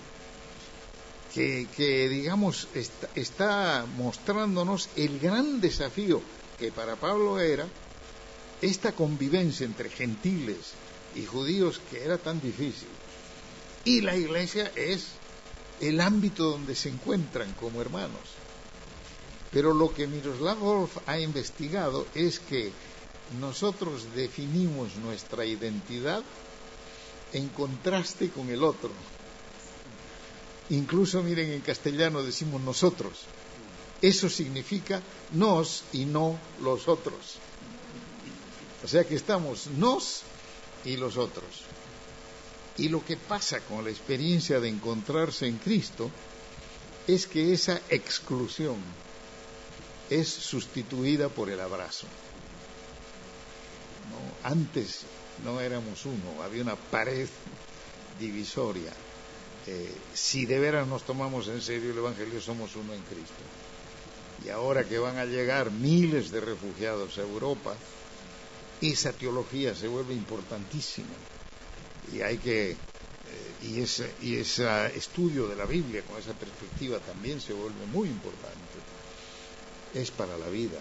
Speaker 3: Que digamos, está mostrándonos el gran desafío que para Pablo era esta convivencia entre gentiles y judíos, que era tan difícil. Y la iglesia es el ámbito donde se encuentran como hermanos. Pero lo que Miroslav Volf ha investigado es que nosotros definimos nuestra identidad en contraste con el otro. Incluso, miren, en castellano decimos nosotros. Eso significa nos y no los otros. O sea que estamos nos y los otros. Y lo que pasa con la experiencia de encontrarse en Cristo es que esa exclusión es sustituida por el abrazo. ¿No? Antes no éramos uno, había una pared divisoria. Si de veras nos tomamos en serio el Evangelio, somos uno en Cristo. Y ahora que van a llegar miles de refugiados a Europa, esa teología se vuelve importantísima. Y hay que y ese estudio de la Biblia con esa perspectiva también se vuelve muy importante. Es para la vida,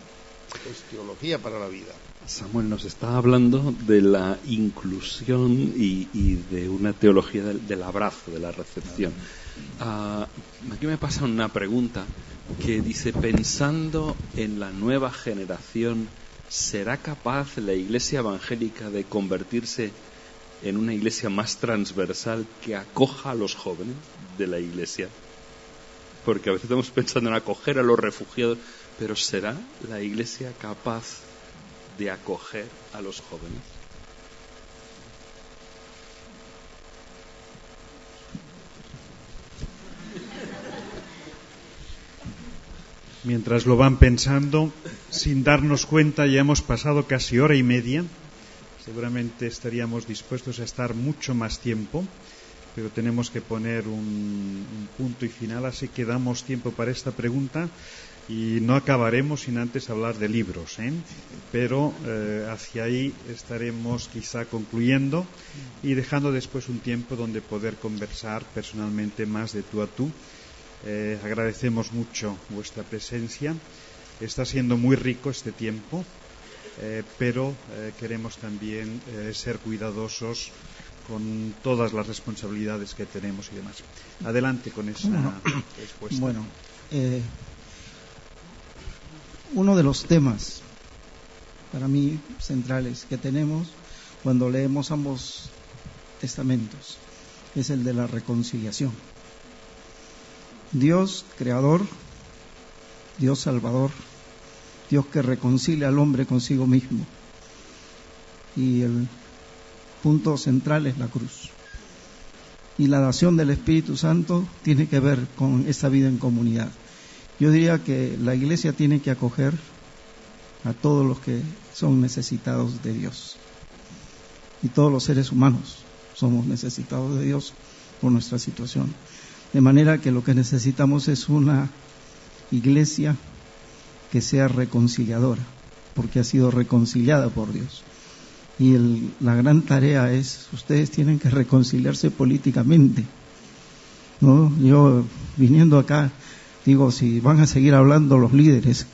Speaker 3: es teología para la vida.
Speaker 2: Samuel nos está hablando de la inclusión y de una teología del abrazo, de la recepción. Aquí me pasa una pregunta que dice, pensando en la nueva generación, ¿será capaz la Iglesia evangélica de convertirse en una iglesia más transversal que acoja a los jóvenes de la iglesia? Porque a veces estamos pensando en acoger a los refugiados, pero ¿será la iglesia capaz de acoger a los jóvenes?
Speaker 1: Mientras lo van pensando, sin darnos cuenta, ya hemos pasado casi hora y media. Seguramente estaríamos dispuestos a estar mucho más tiempo, pero tenemos que poner un punto y final, así que damos tiempo para esta pregunta y no acabaremos sin antes hablar de libros, pero hacia ahí estaremos quizá concluyendo y dejando después un tiempo donde poder conversar personalmente más de tú a tú. Agradecemos mucho vuestra presencia. Está siendo muy rico este tiempo. Pero queremos también ser cuidadosos con todas las responsabilidades que tenemos y demás. Adelante con esa respuesta.
Speaker 5: Bueno, uno de los temas para mí centrales que tenemos cuando leemos ambos testamentos es el de la reconciliación. Dios creador, Dios salvador, Dios que reconcilia al hombre consigo mismo. Y el punto central es la cruz. Y la dación del Espíritu Santo tiene que ver con esta vida en comunidad. Yo diría que la Iglesia tiene que acoger a todos los que son necesitados de Dios. Y todos los seres humanos somos necesitados de Dios por nuestra situación. De manera que lo que necesitamos es una Iglesia que sea reconciliadora, porque ha sido reconciliada por Dios. Y la gran tarea es, ustedes tienen que reconciliarse políticamente, ¿no? Yo, viniendo acá, digo, si van a seguir hablando los líderes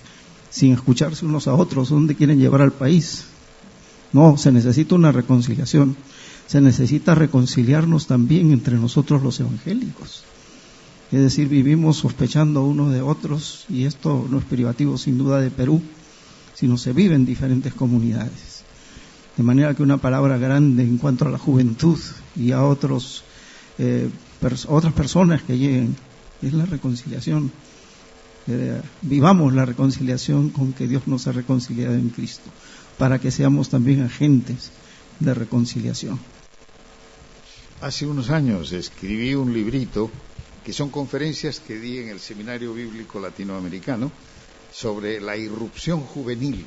Speaker 5: sin escucharse unos a otros, ¿dónde quieren llevar al país? No, se necesita una reconciliación. Se necesita reconciliarnos también entre nosotros los evangélicos. Es decir, vivimos sospechando unos de otros, y esto no es privativo sin duda de Perú, sino se vive en diferentes comunidades. De manera que una palabra grande en cuanto a la juventud y a otras personas que lleguen es la reconciliación. Vivamos la reconciliación con que Dios nos ha reconciliado en Cristo, para que seamos también agentes de reconciliación.
Speaker 3: Hace unos años escribí un librito que son conferencias que di en el Seminario Bíblico Latinoamericano sobre la irrupción juvenil.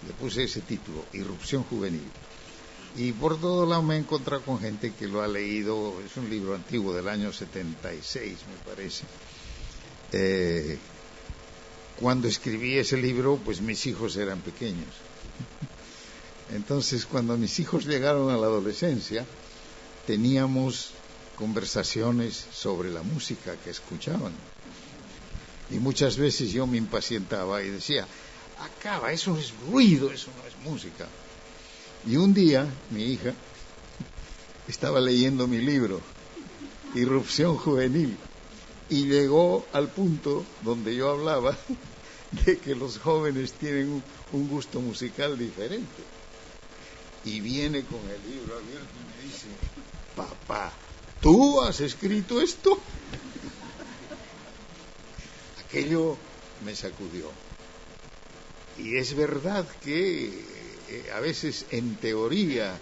Speaker 3: Le puse ese título, Irrupción Juvenil. Y por todo lado me he encontrado con gente que lo ha leído. Es un libro antiguo del año 76, me parece. Cuando escribí ese libro, pues mis hijos eran pequeños. Entonces, cuando mis hijos llegaron a la adolescencia, teníamos conversaciones sobre la música que escuchaban. Y muchas veces yo me impacientaba y decía, acaba, eso es ruido, eso no es música. Y un día mi hija estaba leyendo mi libro, Irrupción Juvenil, y llegó al punto donde yo hablaba de que los jóvenes tienen un gusto musical diferente. Y viene con el libro abierto y me dice, papá, ¿tú has escrito esto? Aquello me sacudió. Y es verdad que a veces en teoría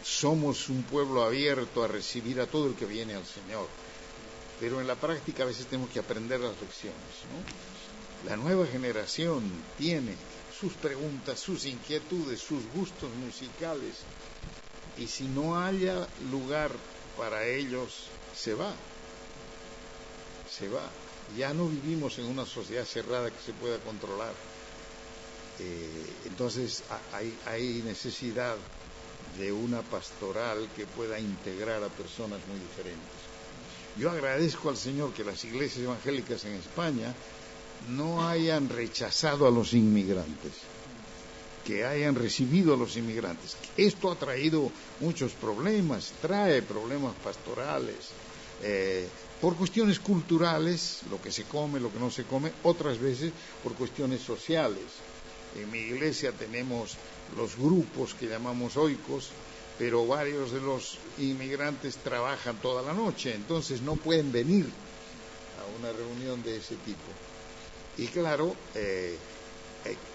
Speaker 3: somos un pueblo abierto a recibir a todo el que viene al Señor, pero en la práctica a veces tenemos que aprender las lecciones, ¿no? La nueva generación tiene sus preguntas, sus inquietudes, sus gustos musicales, y si no haya lugar para ellos, se va. Ya no vivimos en una sociedad cerrada que se pueda controlar. Entonces hay necesidad de una pastoral que pueda integrar a personas muy diferentes. Yo agradezco al Señor que las iglesias evangélicas en España no hayan rechazado a los inmigrantes, que hayan recibido a los inmigrantes. Esto ha traído muchos problemas, trae problemas pastorales, por cuestiones culturales, lo que se come, lo que no se come, otras veces por cuestiones sociales. En mi iglesia tenemos los grupos que llamamos oikos, pero varios de los inmigrantes trabajan toda la noche, entonces no pueden venir a una reunión de ese tipo. Y claro,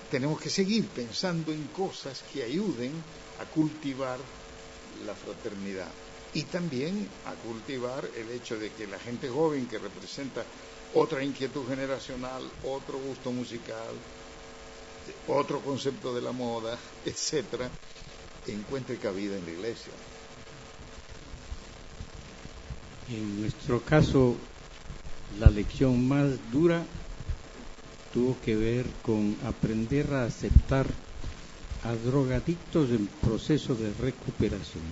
Speaker 3: tenemos que seguir pensando en cosas que ayuden a cultivar la fraternidad y también a cultivar el hecho de que la gente joven, que representa otra inquietud generacional, otro gusto musical, otro concepto de la moda, etcétera, encuentre cabida en la iglesia.
Speaker 4: En nuestro caso, la lección más dura tuvo que ver con aprender a aceptar a drogadictos en proceso de recuperación.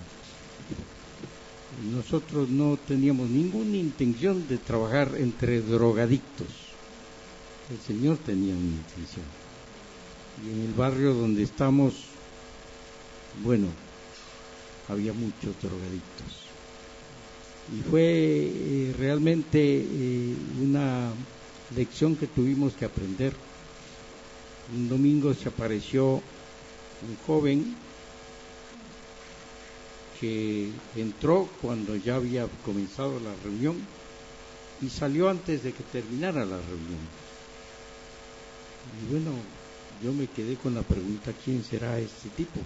Speaker 4: Nosotros no teníamos ninguna intención de trabajar entre drogadictos. El Señor tenía una intención. Y en el barrio donde estamos, bueno, había muchos drogadictos. Y fue realmente una lección que tuvimos que aprender. Un domingo se apareció un joven que entró cuando ya había comenzado la reunión y salió antes de que terminara la reunión. Y bueno, yo me quedé con la pregunta, ¿quién será este tipo?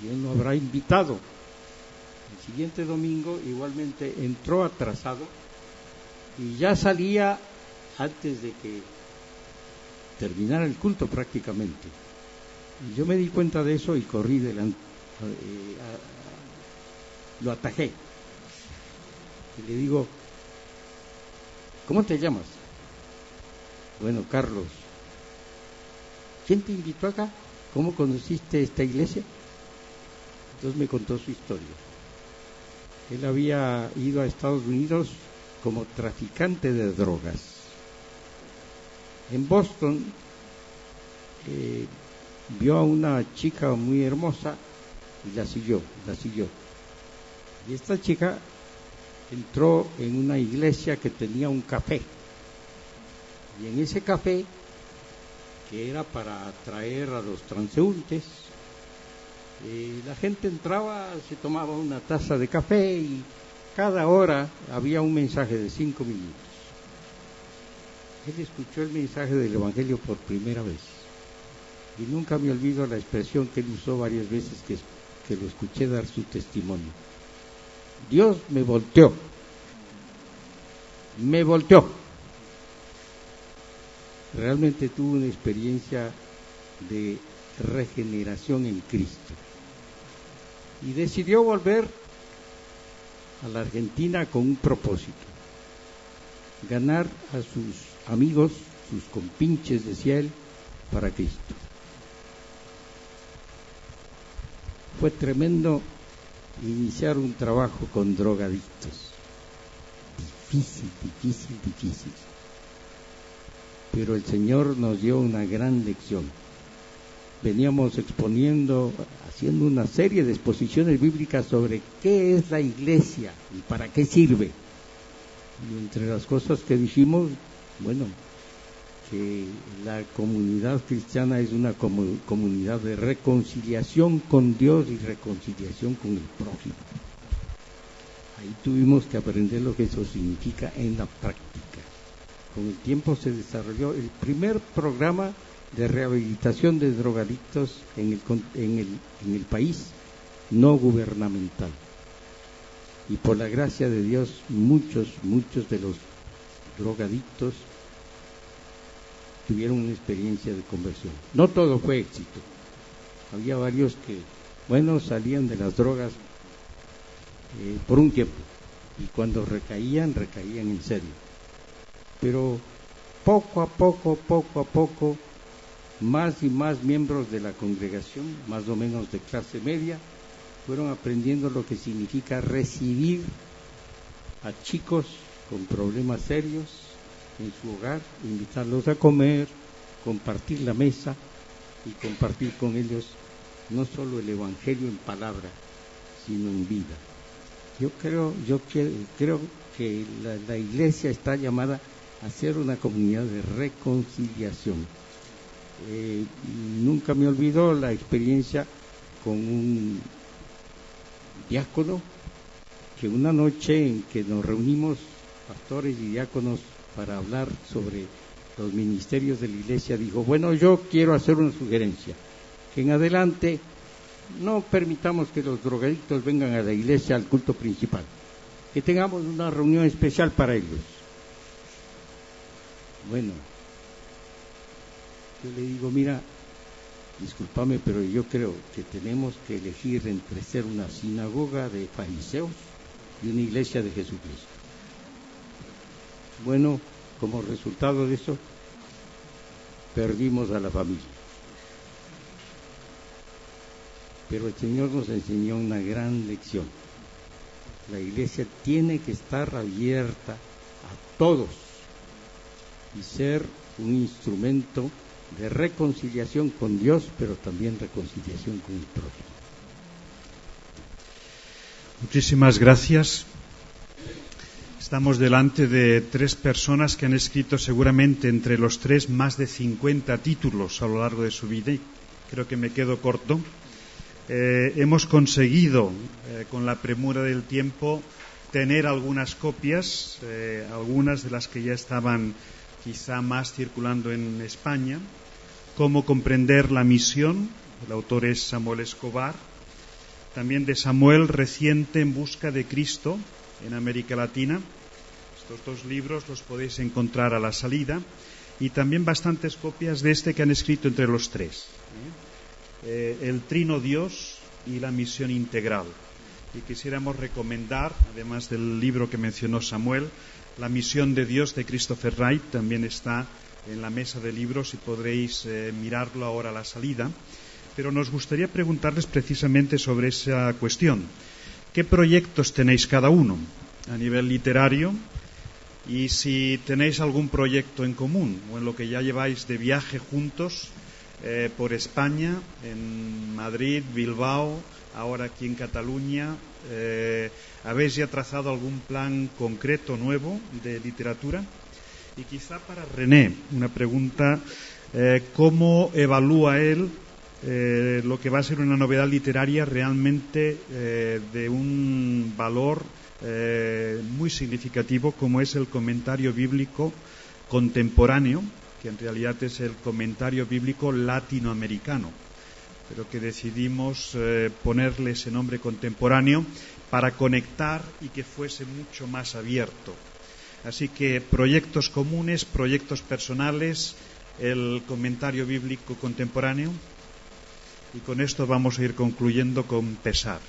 Speaker 4: Si él no habrá invitado. El siguiente domingo igualmente entró atrasado y ya salía antes de que terminara el culto prácticamente. Y yo me di cuenta de eso y corrí delante, lo atajé. Y le digo, ¿cómo te llamas? Bueno, Carlos. ¿Quién te invitó acá? ¿Cómo conociste esta iglesia? Entonces me contó su historia. Él había ido a Estados Unidos como traficante de drogas. En Boston vio a una chica muy hermosa y la siguió. Y esta chica entró en una iglesia que tenía un café. Y en ese café, que era para atraer a los transeúntes, la gente entraba, se tomaba una taza de café y cada hora había un mensaje de 5 minutos. Él escuchó el mensaje del Evangelio por primera vez y nunca me olvido la expresión que él usó varias veces que lo escuché dar su testimonio. Dios me volteó. Realmente tuvo una experiencia de regeneración en Cristo y decidió volver a la Argentina con un propósito: ganar a sus amigos, sus compinches, decía él, para Cristo. Fue tremendo iniciar un trabajo con drogadictos. Difícil. Pero el Señor nos dio una gran lección. Veníamos haciendo una serie de exposiciones bíblicas sobre qué es la iglesia y para qué sirve. Y entre las cosas que dijimos, bueno, que la comunidad cristiana es una comunidad de reconciliación con Dios y reconciliación con el prójimo. Ahí tuvimos que aprender lo que eso significa en la práctica. Con el tiempo se desarrolló el primer programa de rehabilitación de drogadictos en el país, no gubernamental. Y por la gracia de Dios, muchos de los drogadictos tuvieron una experiencia de conversión. No todo fue éxito. Había varios que, salían de las drogas por un tiempo, y cuando recaían en serio. Pero poco a poco, más y más miembros de la congregación, más o menos de clase media, fueron aprendiendo lo que significa recibir a chicos con problemas serios en su hogar, invitarlos a comer, compartir la mesa y compartir con ellos no solo el evangelio en palabra, sino en vida. Yo creo que la iglesia está llamada a ser una comunidad de reconciliación. Nunca me olvido la experiencia con un diácono, que una noche en que nos reunimos pastores y diáconos para hablar sobre los ministerios de la iglesia, dijo: yo quiero hacer una sugerencia, que en adelante no permitamos que los drogadictos vengan a la iglesia al culto principal, que tengamos una reunión especial para ellos. Yo le digo: mira, discúlpame, pero yo creo que tenemos que elegir entre ser una sinagoga de fariseos y una iglesia de Jesucristo. Como resultado de eso, perdimos a la familia. Pero el Señor nos enseñó una gran lección. La iglesia tiene que estar abierta a todos y ser un instrumento de reconciliación con Dios, pero también reconciliación con el prójimo.
Speaker 1: Muchísimas gracias. Estamos delante de tres personas que han escrito seguramente entre los tres más de 50 títulos a lo largo de su vida, y creo que me quedo corto. Hemos conseguido, con la premura del tiempo, tener algunas copias, algunas de las que ya estaban quizá más circulando en España. Cómo comprender la misión, el autor es Samuel Escobar. También de Samuel Reciente en busca de Cristo en América Latina. Estos dos libros los podéis encontrar a la salida. Y también bastantes copias de este que han escrito entre los tres. El Trino Dios y la misión integral. Y quisiéramos recomendar, además del libro que mencionó Samuel, La misión de Dios de Christopher Wright, también está en la mesa de libros y podréis mirarlo ahora a la salida. Pero nos gustaría preguntarles precisamente sobre esa cuestión. ¿Qué proyectos tenéis cada uno a nivel literario? Y si tenéis algún proyecto en común o en lo que ya lleváis de viaje juntos por España, en Madrid, Bilbao, ahora aquí en Cataluña, ¿habéis ya trazado algún plan concreto nuevo de literatura? Y quizá para René, una pregunta, ¿cómo evalúa él lo que va a ser una novedad literaria realmente de un valor muy significativo, como es el comentario bíblico contemporáneo, que en realidad es el comentario bíblico latinoamericano, pero que decidimos ponerle ese nombre contemporáneo para conectar y que fuese mucho más abierto? Así que proyectos comunes, proyectos personales, el comentario bíblico contemporáneo. Y con esto vamos a ir concluyendo con pesar.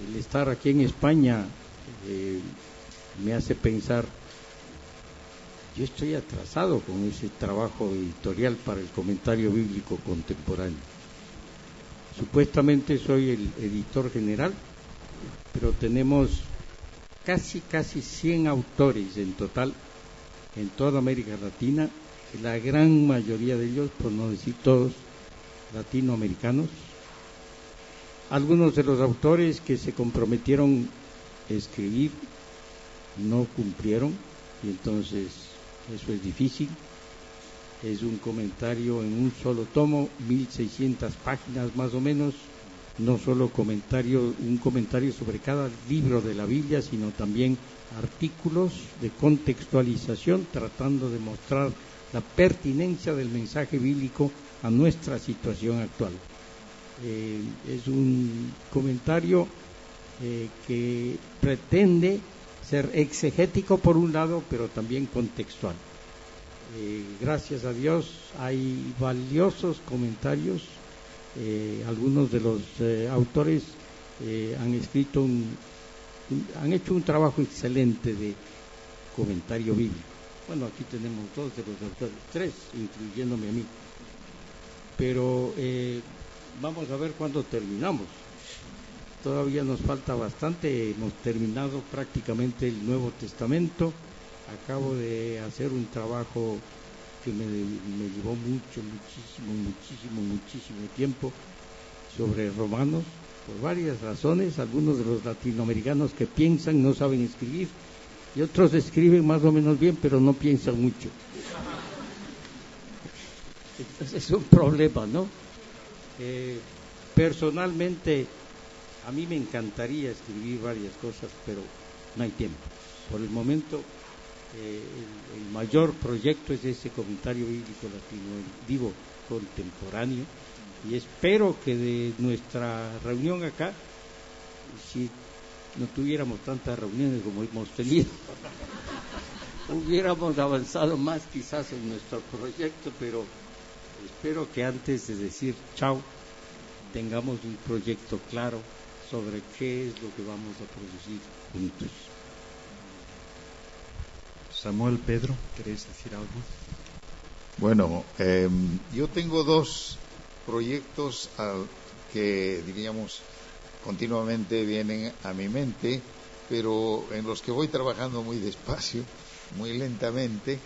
Speaker 4: El estar aquí en España me hace pensar, yo estoy atrasado con ese trabajo editorial para el comentario bíblico contemporáneo. Supuestamente soy el editor general, pero tenemos casi 100 autores en total en toda América Latina, la gran mayoría de ellos, por no decir todos, latinoamericanos. Algunos de los autores que se comprometieron a escribir no cumplieron, y entonces eso es difícil. Es un comentario en un solo tomo, 1600 páginas más o menos, no solo un comentario sobre cada libro de la Biblia, sino también artículos de contextualización tratando de mostrar la pertinencia del mensaje bíblico a nuestra situación actual. Es un comentario que pretende ser exegético por un lado, pero también contextual. Gracias a Dios hay valiosos comentarios. Algunos de los autores han escrito han hecho un trabajo excelente de comentario bíblico. Bueno, aquí tenemos 2 de los autores, 3, incluyéndome a mí. Pero vamos a ver cuándo terminamos. Todavía nos falta bastante. Hemos terminado prácticamente el Nuevo Testamento. Acabo de hacer un trabajo que me llevó muchísimo tiempo sobre Romanos, por varias razones. Algunos de los latinoamericanos que piensan no saben escribir, y otros escriben más o menos bien, pero no piensan mucho. Entonces es un problema, ¿no? Personalmente, a mí me encantaría escribir varias cosas, pero no hay tiempo. Por el momento, el mayor proyecto es ese comentario bíblico latino, contemporáneo, y espero que de nuestra reunión acá, si no tuviéramos tantas reuniones como hemos tenido, hubiéramos avanzado más quizás en nuestro proyecto, pero espero que antes de decir chao tengamos un proyecto claro sobre qué es lo que vamos a producir juntos.
Speaker 1: Samuel, Pedro, ¿queréis decir algo?
Speaker 3: Bueno, yo tengo 2 proyectos que, diríamos, continuamente vienen a mi mente, pero en los que voy trabajando muy despacio, muy lentamente.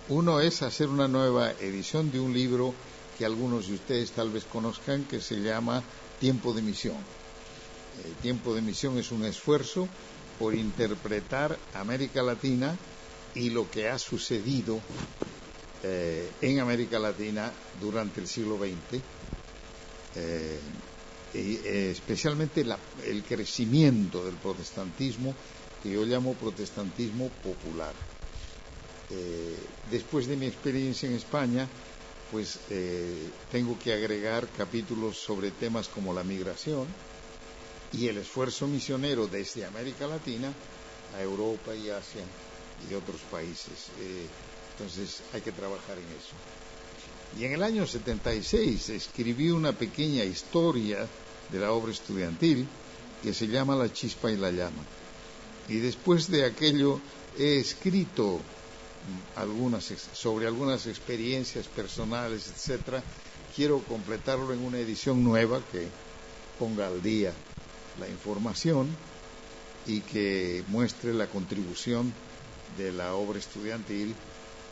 Speaker 3: Uno es hacer una nueva edición de un libro que algunos de ustedes tal vez conozcan, que se llama Tiempo de Misión. Tiempo de Misión es un esfuerzo por interpretar América Latina y lo que ha sucedido en América Latina durante el siglo XX, especialmente el crecimiento del protestantismo, que yo llamo protestantismo popular. Después de mi experiencia en España, pues tengo que agregar capítulos sobre temas como la migración y el esfuerzo misionero desde América Latina a Europa y Asia y otros países. Entonces hay que trabajar en eso. Y en el año 76 escribí una pequeña historia de la obra estudiantil que se llama La Chispa y la Llama. Y después de aquello he escrito sobre algunas experiencias personales, etcétera. Quiero completarlo en una edición nueva que ponga al día la información y que muestre la contribución de la obra estudiantil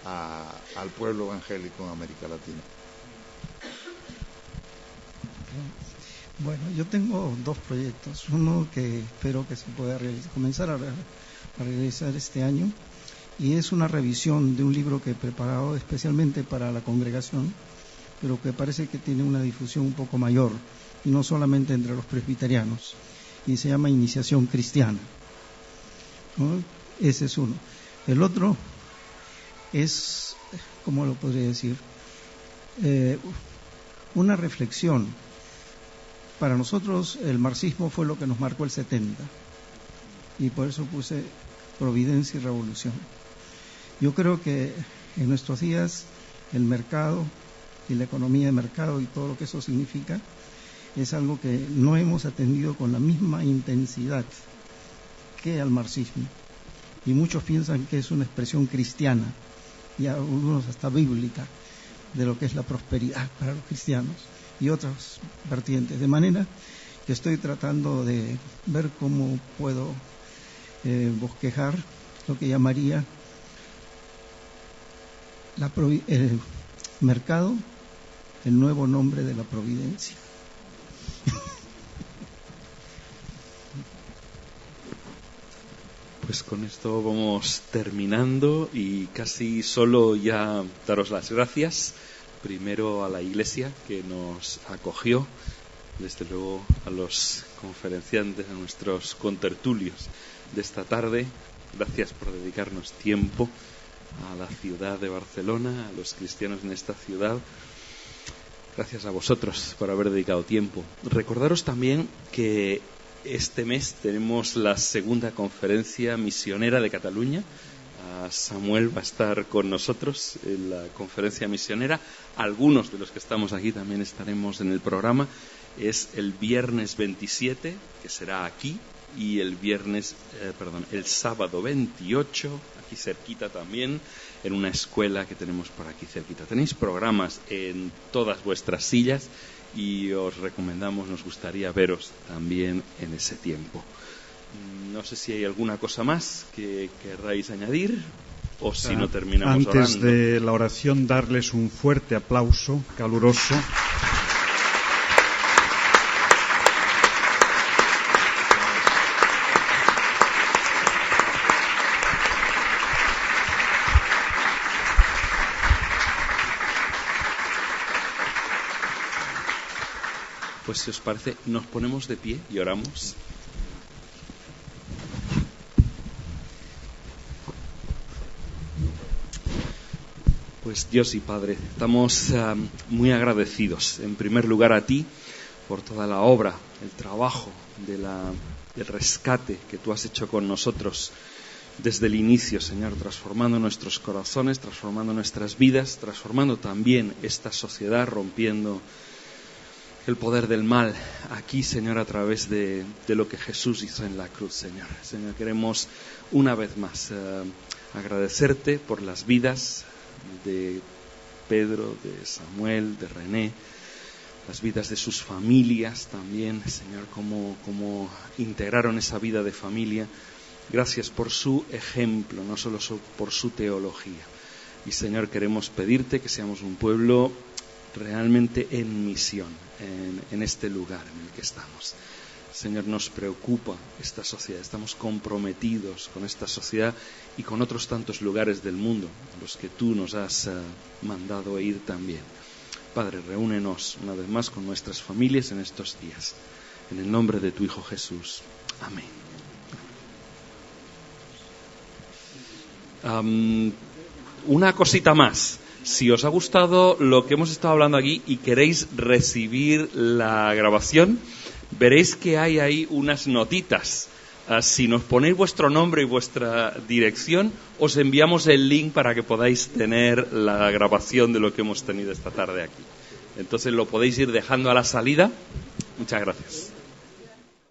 Speaker 3: al pueblo evangélico en América Latina.
Speaker 5: Bueno, yo tengo 2 proyectos. Uno que espero que se pueda comenzar a realizar este año, y es una revisión de un libro que he preparado especialmente para la congregación, pero que parece que tiene una difusión un poco mayor, y no solamente entre los presbiterianos, y se llama Iniciación Cristiana, ¿no? Ese es uno. El otro es, ¿cómo lo podría decir? Una reflexión. Para nosotros el marxismo fue lo que nos marcó el 70, y por eso puse Providencia y Revolución. Yo creo que en nuestros días el mercado y la economía de mercado y todo lo que eso significa es algo que no hemos atendido con la misma intensidad que al marxismo, y muchos piensan que es una expresión cristiana y algunos hasta bíblica de lo que es la prosperidad para los cristianos y otras vertientes, de manera que estoy tratando de ver cómo puedo bosquejar lo que llamaría el mercado, el nuevo nombre de la providencia.
Speaker 2: Pues con esto vamos terminando, y casi solo ya daros las gracias, primero a la Iglesia que nos acogió, desde luego a los conferenciantes, a nuestros contertulios de esta tarde. Gracias por dedicarnos tiempo a la ciudad de Barcelona, a los cristianos en esta ciudad. Gracias a vosotros por haber dedicado tiempo. Recordaros también que este mes tenemos la segunda conferencia misionera de Cataluña. Samuel va a estar con nosotros en la conferencia misionera. Algunos de los que estamos aquí también estaremos en el programa. Es el viernes 27, que será aquí, y el sábado 28, aquí cerquita también, en una escuela que tenemos por aquí cerquita. Tenéis programas en todas vuestras sillas y os recomendamos, nos gustaría veros también en ese tiempo. No sé si hay alguna cosa más que querráis añadir o si no terminamos orando.
Speaker 1: Antes de la oración, darles un fuerte aplauso caluroso.
Speaker 2: Pues si os parece, nos ponemos de pie y oramos. Pues Dios y Padre, estamos muy agradecidos, en primer lugar a ti, por toda la obra, el trabajo, el rescate que tú has hecho con nosotros desde el inicio, Señor, transformando nuestros corazones, transformando nuestras vidas, transformando también esta sociedad, rompiendo el poder del mal aquí, Señor, a través de lo que Jesús hizo en la cruz, Señor. Señor, queremos una vez más agradecerte por las vidas de Pedro, de Samuel, de René, las vidas de sus familias también, Señor, cómo integraron esa vida de familia. Gracias por su ejemplo, no solo por su teología. Y, Señor, queremos pedirte que seamos un pueblo realmente en misión, en este lugar en el que estamos. Señor, nos preocupa esta sociedad, estamos comprometidos con esta sociedad y con otros tantos lugares del mundo a los que tú nos has mandado ir también. Padre, reúnenos una vez más con nuestras familias en estos días. En el nombre de tu Hijo Jesús. Amén. Una cosita más. Si os ha gustado lo que hemos estado hablando aquí y queréis recibir la grabación, veréis que hay ahí unas notitas. Si nos ponéis vuestro nombre y vuestra dirección, os enviamos el link para que podáis tener la grabación de lo que hemos tenido esta tarde aquí. Entonces lo podéis ir dejando a la salida. Muchas gracias.